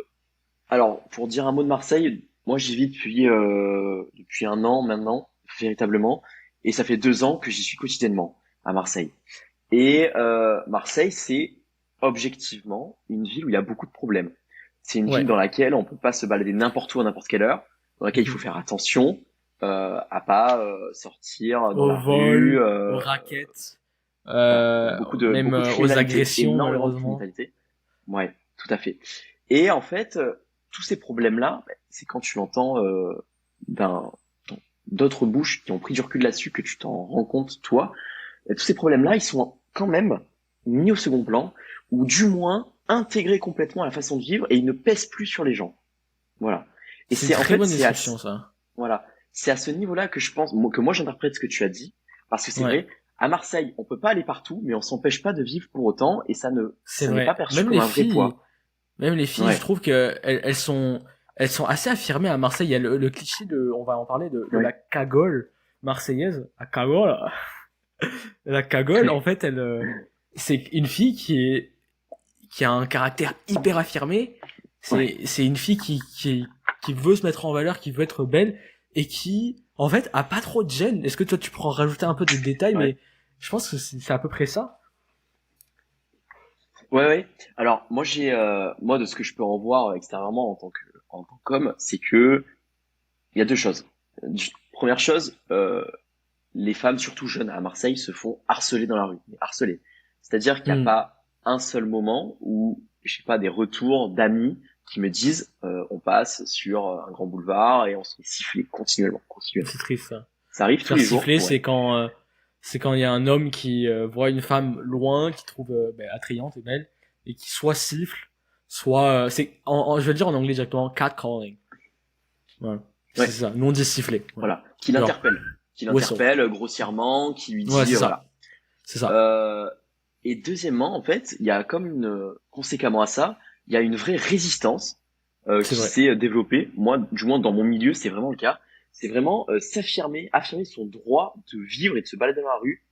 alors pour dire un mot de Marseille, moi j'y vis depuis un an maintenant véritablement, et ça fait 2 ans que j'y suis quotidiennement à Marseille. Et Marseille, c'est objectivement une ville où il y a beaucoup de problèmes. C'est une ville Ouais. dans laquelle on peut pas se balader n'importe où à n'importe quelle heure, dans laquelle il faut Mhm. faire attention à pas sortir dans Au la rue. vol, aux raquettes, Voilà, il y a même beaucoup de aux criminalité, agressions énormément de malheureusement. criminalité. Ouais, tout à fait. Et en fait, tous ces problèmes-là, c'est quand tu l'entends d'un d'autres bouches qui ont pris du recul là-dessus que tu t'en rends compte toi. Et tous ces problèmes-là, ils sont quand même mis au second plan, ou du moins intégrés complètement à la façon de vivre, et ils ne pèsent plus sur les gens. Voilà. Et C'est une c'est en très fait, bonne description ça. voilà, c'est à ce niveau-là que je pense, que moi j'interprète ce que tu as dit, parce que c'est Ouais, vrai, à Marseille, on peut pas aller partout, mais on s'empêche pas de vivre pour autant, et c'est ça n'est pas vrai. perçu comme un vrai poids. Même les filles, je Ouais, trouve que elles sont assez affirmées à Marseille. Il y a le cliché on va en parler de la ouais, cagole marseillaise. La cagole, la cagole, en fait, c'est une fille qui a un caractère hyper affirmé. ouais. C'est une fille qui veut se mettre en valeur, qui veut être belle et qui, en fait, a pas trop de gêne. Est-ce que toi, tu pourras rajouter un peu des détails, Ouais. mais je pense que c'est à peu près ça. Ouais, ouais. Alors, moi, de ce que je peux en voir extérieurement en tant qu'homme, c'est que il y a deux choses. Première chose, les femmes, surtout jeunes à Marseille, se font harceler dans la rue, mais harceler. C'est-à-dire qu'il n'y a Hmm. pas un seul moment où, je sais pas, des retours d'amis qui me disent, on passe sur un grand boulevard et on se fait siffler continuellement, continuellement. C'est triste, ça. Ça arrive Se tous faire les jours, siffler, ouais. c'est quand il y a un homme qui voit une femme loin, qui trouve attrayante et belle, et qui soit siffle, soit je vais le dire en anglais directement, catcalling. Voilà. C'est Ouais, ça. Nous on dit siffler. Voilà. voilà. Qui Genre l'interpelle. Qui whistle. l'interpelle grossièrement, qui lui Ouais, dit, c'est ça. voilà. C'est ça. Euh, et deuxièmement, en fait, il y a comme conséquemment à ça, il y a une vraie résistance C'est qui vrai. s'est développée. Moi, du moins dans mon milieu, c'est vraiment le cas. C'est vraiment affirmer son droit de vivre et de se balader dans la rue,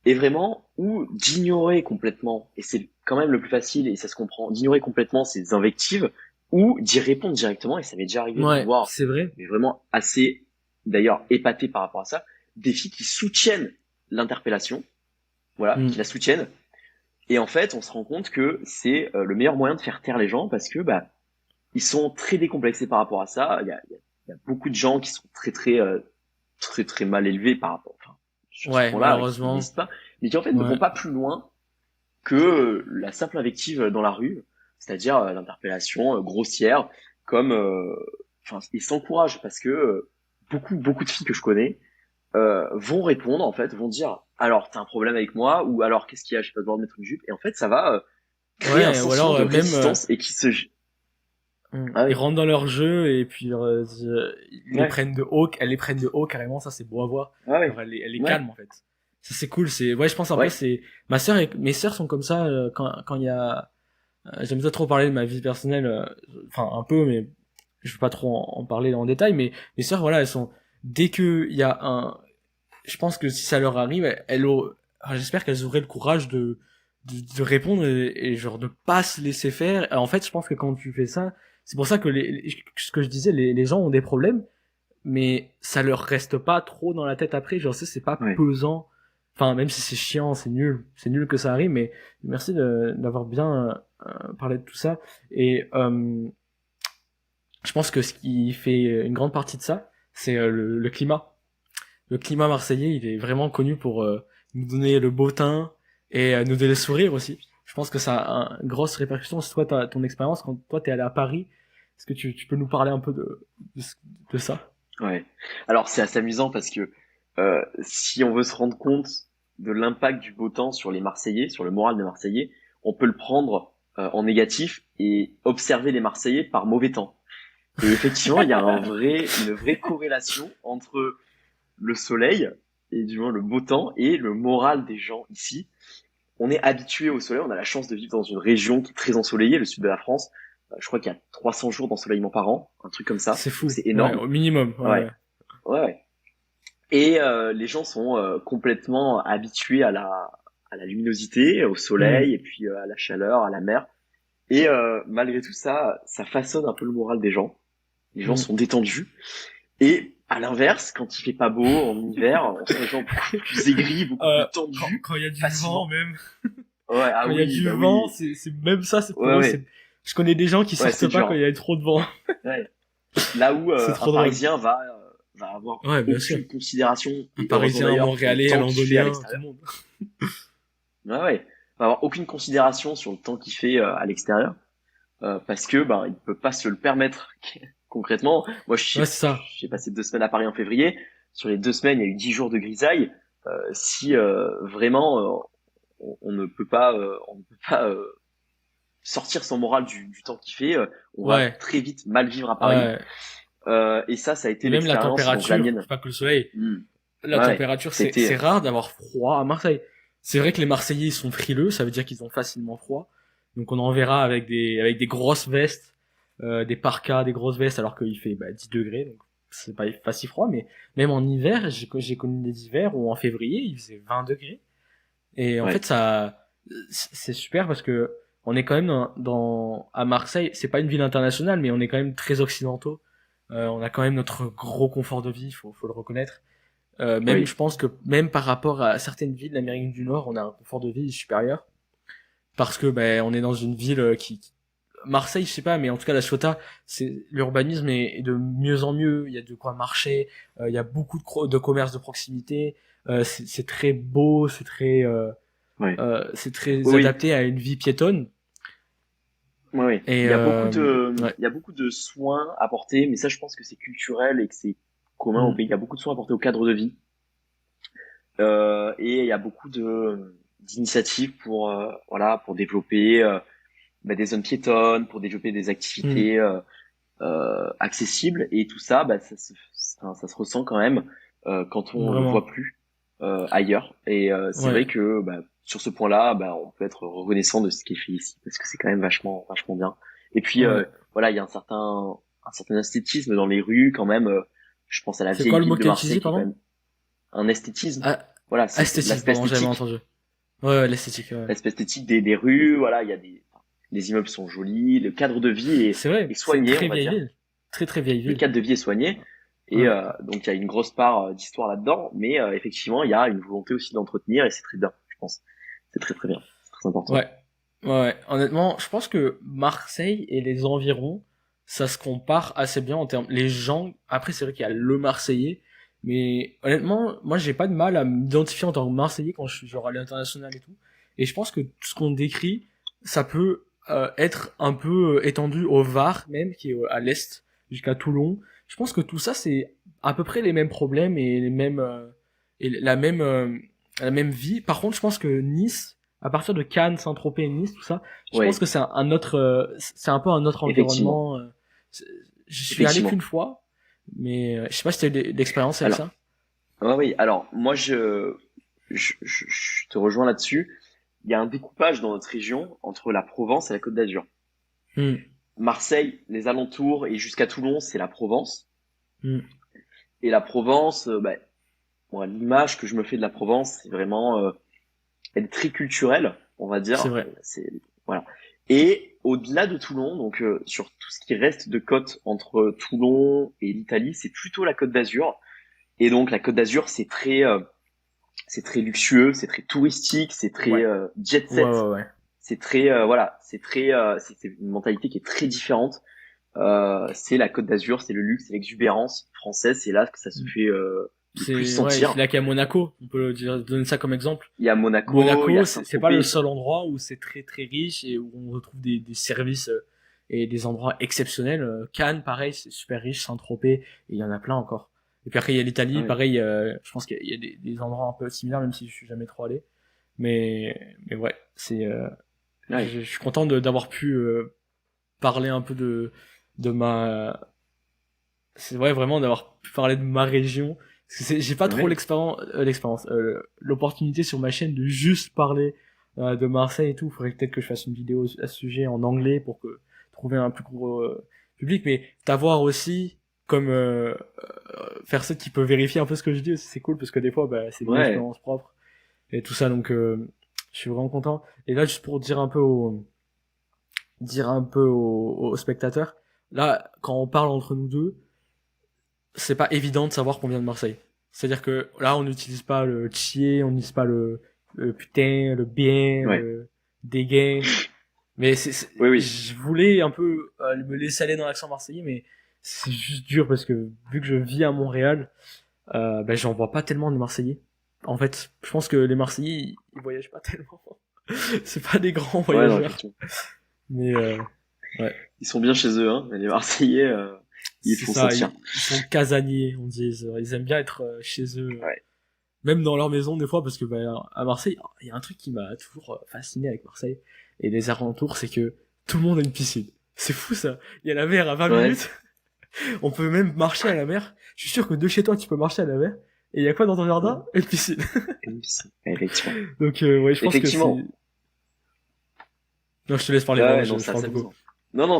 et vraiment ou d'ignorer complètement. Et c'est quand même le plus facile et ça se comprend. D'ignorer complètement ces invectives ou d'y répondre directement. Et ça m'est déjà arrivé de Ouais, voir, c'est vrai. mais vraiment assez, d'ailleurs épaté par rapport à ça, des filles qui soutiennent l'interpellation, voilà, qui Hmm. la soutiennent. Et en fait, on se rend compte que c'est le meilleur moyen de faire taire les gens parce que bah ils sont très décomplexés par rapport à ça. Il y a beaucoup de gens qui sont très mal élevés par rapport, enfin, sur ce Ouais, point-là, qui malheureusement. n'hésitent pas, mais qui en fait ne vont Ouais. pas plus loin que la simple invective dans la rue, c'est-à-dire l'interpellation grossière, comme, enfin, ils s'encouragent parce que beaucoup de filles que je connais vont répondre en fait, vont dire alors t'as un problème avec moi ou alors qu'est-ce qu'il y a, j'ai pas le droit de mettre une jupe, et en fait ça va créer un Ouais, ou sentiment alors de même résistance et ah ils oui, rentrent dans leur jeu et puis ils les ouais, prennent de haut, elles les prennent de haut carrément, ça c'est beau à voir. ah oui, Genre elles les ouais, calment en fait. Ça c'est cool, c'est ouais, je pense un peu ouais, c'est mes sœurs sont comme ça quand il y a j'aime pas trop parler de ma vie personnelle enfin un peu mais je veux pas trop en parler en détail mais mes sœurs voilà, elles sont dès que il y a un je pense que si ça leur arrive enfin, j'espère qu'elles auraient le courage de répondre et genre de pas se laisser faire. En fait, je pense que quand tu fais ça, c'est pour ça que ce que je disais, les gens ont des problèmes, mais ça leur reste pas trop dans la tête après. Genre, c'est pas ouais. pesant. Enfin, même si c'est chiant, c'est nul que ça arrive, mais merci d'avoir bien parlé de tout ça. Et je pense que ce qui fait une grande partie de ça, c'est le climat. Le climat marseillais, il est vraiment connu pour nous donner le beau teint et nous donner le sourire aussi. Je pense que ça a une grosse répercussion sur toi, ton expérience quand toi t'es allé à Paris. Est-ce que tu peux nous parler un peu de, de ça? Ouais. Alors c'est assez amusant parce que si on veut se rendre compte de l'impact du beau temps sur les Marseillais, sur le moral des Marseillais, on peut le prendre en négatif et observer les Marseillais par mauvais temps. Et effectivement, il y a une vraie corrélation entre le soleil et du moins le beau temps et le moral des gens ici. On est habitué au soleil, on a la chance de vivre dans une région qui est très ensoleillée, le sud de la France. Je crois qu'il y a 300 jours d'ensoleillement par an, un truc comme ça. C'est fou. C'est énorme. Ouais, au minimum. Ouais. Ouais. Et les gens sont complètement habitués à la luminosité, au soleil, et puis à la chaleur, à la mer. Et malgré tout ça, ça façonne un peu le moral des gens. Les gens sont détendus. Et à l'inverse, quand il fait pas beau en hiver, on sent les gens beaucoup plus aigris, beaucoup plus tendus. Quand il y a du vent même. Ouais, quand il y a du vent, c'est même ça. C'est pour eux, je connais des gens qui sortent pas quand il y a trop de vent. Ouais. Là où un Parisien va avoir aucune considération. Un Parisien, un Montréalais, un Londonien, tout le monde. Ouais. Va avoir aucune considération sur le temps qu'il fait à l'extérieur, parce que il peut pas se le permettre. Concrètement, moi j'ai passé 2 semaines à Paris en février. Sur les 2 semaines, il y a eu 10 jours de grisaille. Si vraiment on ne peut pas sortir son moral du temps qu'il fait, on va très vite mal vivre à Paris. Et ça a été l'expérience. Même la température, pas que le soleil. La température, c'est rare d'avoir froid à Marseille. C'est vrai que les Marseillais ils sont frileux, ça veut dire qu'ils ont facilement froid. Donc on en verra avec des grosses vestes, des parkas, des grosses vestes, alors qu'il fait 10 degrés, donc c'est pas si froid. Mais même en hiver, j'ai connu des hivers où en février il faisait 20 degrés. Et en fait c'est super parce que on est quand même à Marseille, c'est pas une ville internationale, mais on est quand même très occidentaux. On a quand même notre gros confort de vie, faut le reconnaître. Je pense que même par rapport à certaines villes d'Amérique du Nord, on a un confort de vie supérieur. Parce que on est dans une ville qui Marseille, je sais pas, mais en tout cas la Ciotat, l'urbanisme est de mieux en mieux. Il y a de quoi marcher, il y a beaucoup de commerces de proximité. C'est très beau, c'est très adapté à une vie piétonne. Oui. Et il y a beaucoup de soins apportés, mais ça je pense que c'est culturel et que c'est commun au pays. Il y a beaucoup de soins apportés au cadre de vie. Et il y a beaucoup d'initiatives pour développer des zones piétonnes, pour développer des activités accessibles, et tout ça ça se ressent quand même quand on ne le voit plus ailleurs. Et c'est vrai que sur ce point-là, on peut être reconnaissant de ce qui est fait ici, parce que c'est quand même vachement bien. Et puis il y a un certain esthétisme dans les rues quand même. Je pense à la vieille ville de Marseille, quand même un esthétisme. Voilà, c'est l'aspect esthétique. J'avais entendu. Ouais, l'esthétique. Ouais. L'aspect esthétique des rues, voilà, il y a les immeubles sont jolis, le cadre de vie est soigné, c'est une très vieille ville. Très vieille ville. Le cadre de vie est soigné, et donc il y a une grosse part d'histoire là-dedans, mais effectivement il y a une volonté aussi d'entretenir, et c'est très bien, je pense. C'est très bien, c'est très important. Ouais. Honnêtement, je pense que Marseille et les environs, ça se compare assez bien en termes. Les gens, après c'est vrai qu'il y a le Marseillais, mais honnêtement, moi j'ai pas de mal à m'identifier en tant que Marseillais quand je suis genre à l'international et tout. Et je pense que tout ce qu'on décrit, ça peut être un peu étendu au Var même, qui est à l'est, jusqu'à Toulon. Je pense que tout ça c'est à peu près les mêmes problèmes et les mêmes la même vie. Par contre, je pense que Nice, à partir de Cannes, Saint-Tropez, Nice, tout ça, je pense que c'est un autre, c'est un peu un autre environnement. Je suis allé qu'une fois, mais je sais pas si t'as eu l'expérience avec ça. Oui. Alors moi je te rejoins là-dessus. Il y a un découpage dans notre région entre la Provence et la Côte d'Azur. Marseille, les alentours et jusqu'à Toulon, c'est la Provence. Et la Provence, l'image que je me fais de la Provence, c'est vraiment elle est très culturelle, on va dire. C'est vrai. Voilà. Et au-delà de Toulon, donc sur tout ce qui reste de côte entre Toulon et l'Italie, c'est plutôt la Côte d'Azur. Et donc la Côte d'Azur, c'est très luxueux, c'est très touristique, c'est très jet set. C'est très c'est une mentalité qui est très différente. C'est la Côte d'Azur, c'est le luxe, c'est l'exubérance française, c'est là que ça se fait plus sentir. C'est là qu'il y a Monaco, on peut donner ça comme exemple. Il y a Monaco, c'est pas le seul endroit où c'est très très riche et où on retrouve des services et des endroits exceptionnels. Cannes, pareil, c'est super riche, Saint-Tropez, et il y en a plein encore. Et puis après il y a l'Italie, pareil, je pense qu'il y a des endroits un peu similaires, même si je suis jamais trop allé. Mais ouais, c'est Ouais. Je suis content d'avoir pu parler un peu de ma, c'est vrai vraiment d'avoir pu parler de ma région. Parce que j'ai pas trop Ouais. l'opportunité sur ma chaîne de juste parler de Marseille et tout. Faudrait peut-être que je fasse une vidéo à ce sujet en anglais pour que trouver un plus gros public, mais d'avoir aussi comme personne qui peut vérifier un peu ce que je dis, c'est cool parce que des fois bah, c'est mon Ouais. expérience propre et tout ça, donc je suis vraiment content. Et là juste pour dire un peu aux spectateurs, là quand on parle entre nous deux, c'est pas évident de savoir qu'on vient de Marseille. C'est-à-dire que là, on n'utilise pas le chier, on n'utilise pas le putain, le bien, Ouais. le dégain. Mais Oui, oui. je voulais un peu me laisser aller dans l'accent marseillais, mais c'est juste dur parce que vu que je vis à Montréal, ben j'en vois pas tellement de Marseillais. En fait, je pense que les Marseillais, ils voyagent pas tellement. C'est pas des grands Ouais, non, voyageurs. effectivement. Mais ouais. Ils sont bien chez eux, hein. Les Marseillais, ils C'est font ça, sentir. ils sont casaniers, on dit. Ils aiment bien être chez eux, Ouais. même dans leur maison des fois, parce que bah, à Marseille, il y a un truc qui m'a toujours fasciné avec Marseille et les alentours, c'est que tout le monde a une piscine. C'est fou ça. Il y a la mer à 20 Ouais. minutes, on peut même marcher à la mer. Je suis sûr que de chez toi, tu peux marcher à la mer. Et il y a quoi dans ton Ouais. jardin? Une piscine. Effectivement. Donc ouais, je pense que c'est... Effectivement. Non, je te laisse parler, Ouais, pardon, ouais, non, je c'est parle assez beaucoup. amusant. Non, non,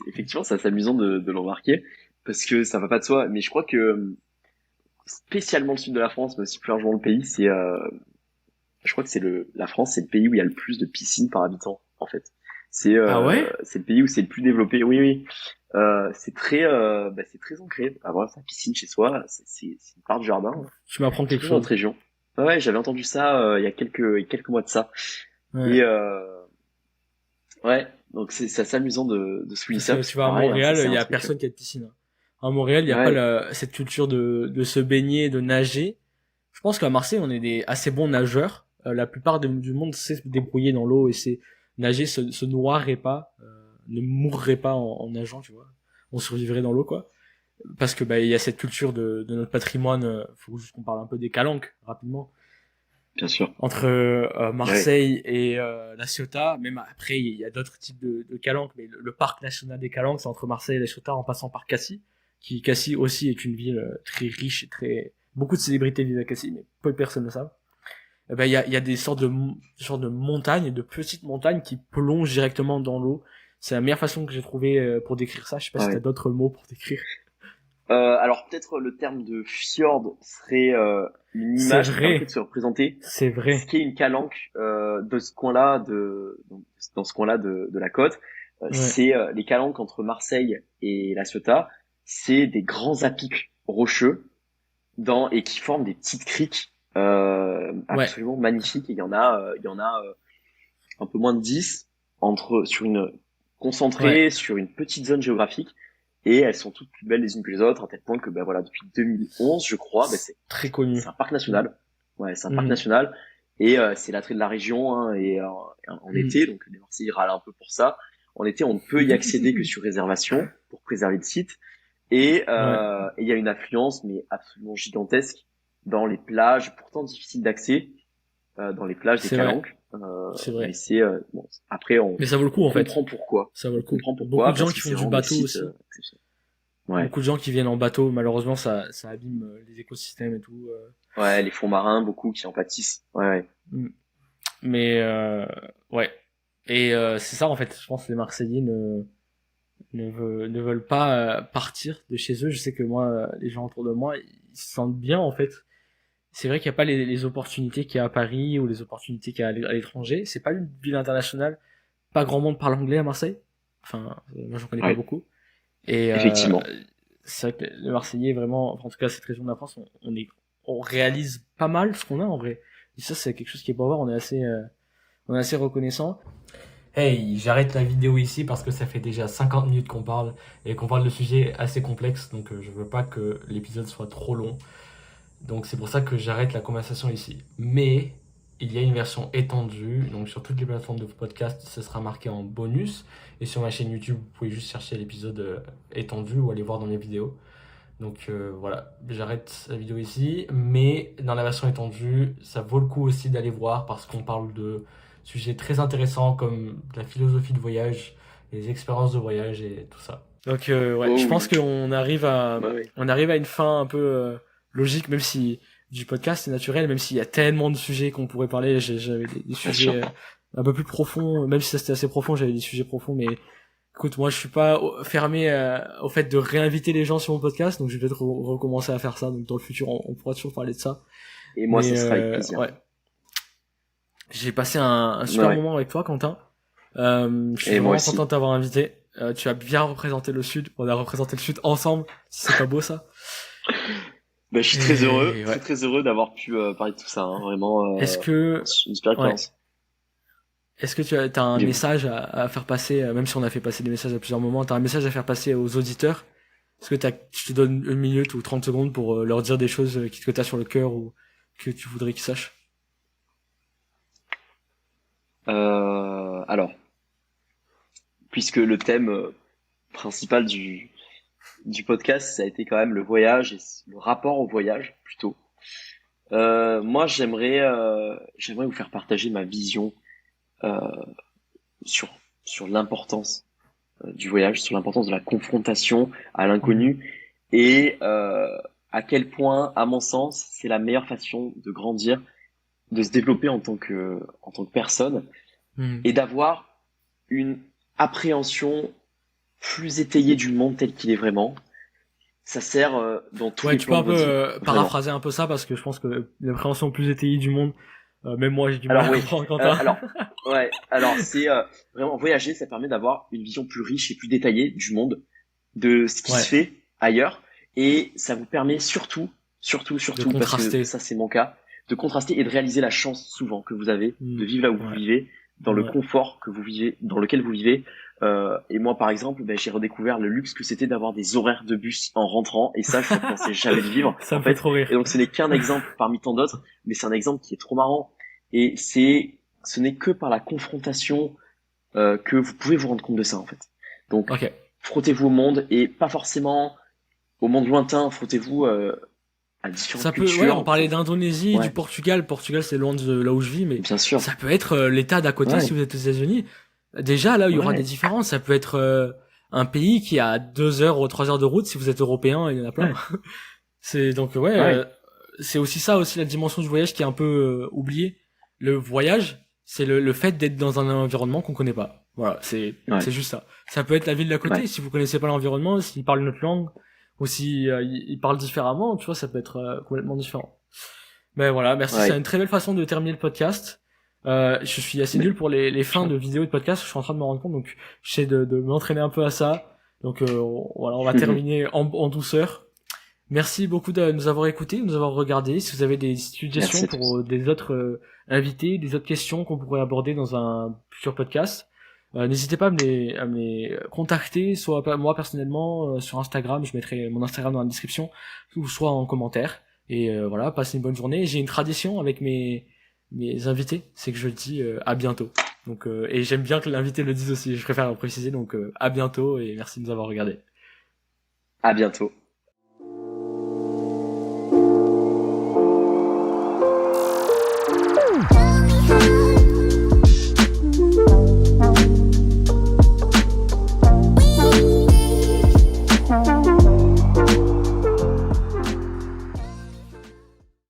effectivement, c'est assez amusant de le remarquer parce que ça va pas de soi. Mais je crois que spécialement le sud de la France, mais aussi plus largement le pays, je crois que la France, c'est le pays où il y a le plus de piscines par habitant, en fait. Ah ouais? C'est le pays où c'est le plus développé. Oui, oui. C'est très ancré. Avoir sa piscine chez soi, c'est une part du jardin, hein. Tu m'apprends quelque Surtout dans notre chose. région. Ouais, j'avais entendu ça il y a quelques mois de ça. Ouais. Et ouais, donc c'est assez amusant de souligner Parce ça que parce tu que vas à pareil, hein, ça Montréal, c'est il un y a truc. personne qui a de piscine, hein. À Montréal, il n'y a pas Ouais, cette culture de se baigner, de nager. Je pense qu'à Marseille, on est des assez bons nageurs. La plupart du monde sait se débrouiller dans l'eau et sait nager, se noierait pas, ne mourrait pas en nageant, tu vois. On survivrait dans l'eau, quoi. Parce que bah il y a cette culture de notre patrimoine. Faut juste qu'on parle un peu des calanques rapidement. bien sûr. Entre Ouais, Marseille et La Ciotat, même après il y a d'autres types de calanques, mais le parc national des calanques, c'est entre Marseille et La Ciotat en passant par Cassis, qui Cassis aussi est une ville très riche et très beaucoup de célébrités vivent à Cassis, mais peu de personnes le savent. Eh ben il y a des sortes de montagnes, de petites montagnes qui plongent directement dans l'eau. C'est la meilleure façon que j'ai trouvé pour décrire ça. Je sais pas si t'as ouais. d'autres mots pour décrire. Alors peut-être le terme de fjord serait une C'est image qui permettrait de vrai, se représenter c'est ce vrai. qu'est une calanque de ce coin-là dans ce coin-là de la côte. Ouais, C'est les calanques entre Marseille et La Ciotat, c'est des grands apics rocheux et qui forment des petites criques ouais, absolument magnifiques. Et il y en a un peu moins de 10 sur une ouais. concentrée sur une petite zone géographique. Et elles sont toutes plus belles les unes que les autres, à tel point que ben voilà, depuis 2011, je crois, ben C'est très connu. c'est un parc national. Ouais, c'est un parc Mhm. national. Et c'est l'attrait de la région, hein, et en Mhm. été, donc les Marseillais râlent un peu pour ça. En été, on ne peut y accéder que sur réservation pour préserver le site. Ouais, Et il y a une affluence mais absolument gigantesque dans les plages, pourtant difficiles d'accès, dans les plages des c'est vrai, Calanques. c'est Mais vrai. c'est bon, après Mais ça vaut le on coup en fait. comprend pourquoi. Ça vaut On le coup. comprend Beaucoup pourquoi de gens parce qui que font c'est du vraiment des bateau sites aussi. exceptionnels. Ouais, Beaucoup de gens qui viennent en bateau, malheureusement ça abîme les écosystèmes et tout. ouais, les fonds marins, beaucoup qui en pâtissent. Ouais, ouais. Mm. Mais ouais. Et c'est ça en fait. Je pense que les Marseillais ne veulent pas partir de chez eux. Je sais que moi, les gens autour de moi, ils se sentent bien en fait. C'est vrai qu'il n'y a pas les opportunités qu'il y a à Paris ou les opportunités qu'il y a à l'étranger. C'est pas une ville internationale. Pas grand monde parle anglais à Marseille. Enfin, moi j'en connais pas Ouais, beaucoup. Et effectivement. c'est vrai que les Marseillais, vraiment, enfin, en tout cas cette région de la France, on réalise pas mal ce qu'on a en vrai. Et ça, c'est quelque chose qui est pas voir. On est assez reconnaissant. Hey, j'arrête la vidéo ici parce que ça fait déjà 50 minutes qu'on parle et qu'on parle de sujets assez complexes, donc je veux pas que l'épisode soit trop long. Donc c'est pour ça que j'arrête la conversation ici. Mais il y a une version étendue, donc sur toutes les plateformes de podcast, ce sera marqué en bonus. Et sur ma chaîne YouTube, vous pouvez juste chercher l'épisode étendu ou aller voir dans les vidéos. Donc voilà, j'arrête la vidéo ici, mais dans la version étendue, ça vaut le coup aussi d'aller voir parce qu'on parle de sujets très intéressants comme la philosophie de voyage, les expériences de voyage et tout ça. Donc ouais, Oh je pense oui. qu'on arrive Ouais. on arrive à une fin un peu logique, même si du podcast c'est naturel, même s'il y a tellement de sujets qu'on pourrait parler. J'avais des Bien sûr. sujets un peu plus profonds, même si ça c'était assez profond, j'avais des sujets profonds, mais écoute, moi je suis pas fermé au fait de réinviter les gens sur mon podcast, donc je vais peut-être recommencer à faire ça. Donc dans le futur, on pourra toujours parler de ça. Et moi, Mais ça sera avec plaisir. ouais, j'ai passé un super Ouais. moment avec toi, Quentin. Je suis Et moi vraiment content aussi. de t'avoir invité. Tu as bien représenté le Sud. On a représenté le Sud ensemble. C'est pas beau ça. Ben, je suis Et ouais. très heureux d'avoir pu parler de tout ça. Hein. Vraiment, Est-ce que une super ouais, expérience. est-ce que tu as un Dis-moi. message à faire passer, même si on a fait passer des messages à plusieurs moments, t'as un message à faire passer aux auditeurs? Est-ce que je te donne une minute ou 30 secondes pour leur dire des choses que t'as sur le cœur ou que tu voudrais qu'ils sachent? Alors, puisque le thème principal du podcast, ça a été quand même le voyage et le rapport au voyage plutôt. Moi, j'aimerais vous faire partager ma vision euh, sur sur l'importance du voyage, sur l'importance de la confrontation à Mhm. l'inconnu et à quel point, à mon sens, c'est la meilleure façon de grandir, de se développer en tant que personne Mhm. et d'avoir une appréhension plus étayée du monde tel qu'il est vraiment. Ça sert dans tous Ouais, les tu peux plans un de peu votre vie, vraiment. paraphraser un peu ça parce que je pense que l'appréhension plus étayée du monde, même moi j'ai du mal Alors à oui, comprendre Quentin. alors ouais, alors c'est vraiment voyager, ça permet d'avoir une vision plus riche et plus détaillée du monde, de ce qui se Ouais, fait ailleurs, et ça vous permet de surtout, parce que contraster. ça c'est mon cas, de contraster et de réaliser la chance souvent que vous avez de Mhm. vivre là où vous Ouais, vivez, dans le ouais. confort que vous vivez, dans lequel vous vivez. Et moi par exemple, ben, j'ai redécouvert le luxe que c'était d'avoir des horaires de bus en rentrant, et ça je ne pensais jamais le vivre Ça en me fait fait. trop Et rire. donc ce n'est qu'un exemple parmi tant d'autres, mais c'est un exemple qui est trop marrant. Et ce n'est que par la confrontation que vous pouvez vous rendre compte de ça en fait. Donc, Ok. frottez-vous au monde et pas forcément au monde lointain. Frottez-vous à différentes Ça peut, ouais, on cultures parlait pour. d'Indonésie, du Ouais, Portugal. Portugal, c'est loin de là où je vis, mais bien sûr. ça peut être l'État d'à côté si Ouais, vous êtes aux États-Unis. Déjà, là, il y aura des ouais, différences. Ça peut être un pays qui a 2 heures ou 3 heures de route si vous êtes européen, il y en a plein. ouais, C'est donc ouais, ouais, c'est aussi ça aussi la dimension du voyage qui est un peu oubliée. Le voyage, c'est le fait d'être dans un environnement qu'on connaît pas. Voilà, ouais, c'est juste ça. Ça peut être la ville d'à côté ouais, si vous connaissez pas l'environnement, s'ils parlent notre langue ou si ils parlent différemment, tu vois, ça peut être complètement différent. Ben voilà, merci, c'est ouais. une très belle façon de terminer le podcast. Je suis assez Mais, nul pour les fins franchement. de vidéos et de podcasts, je suis en train de me rendre compte, donc j'essaie de m'entraîner un peu à ça. Donc voilà, on va terminer en douceur. Merci beaucoup de nous avoir écoutés, de nous avoir regardés. Si vous avez des suggestions Merci à pour tous. des autres invités, des autres questions qu'on pourrait aborder dans un futur podcast, n'hésitez pas à me les contacter, soit moi personnellement sur Instagram, je mettrai mon Instagram dans la description, ou soit en commentaire. Et voilà, passez une bonne journée. J'ai une tradition avec mes invités, c'est que je dis à bientôt. Donc et j'aime bien que l'invité le dise aussi. Je préfère le préciser. Donc à bientôt et merci de nous avoir regardés. À bientôt.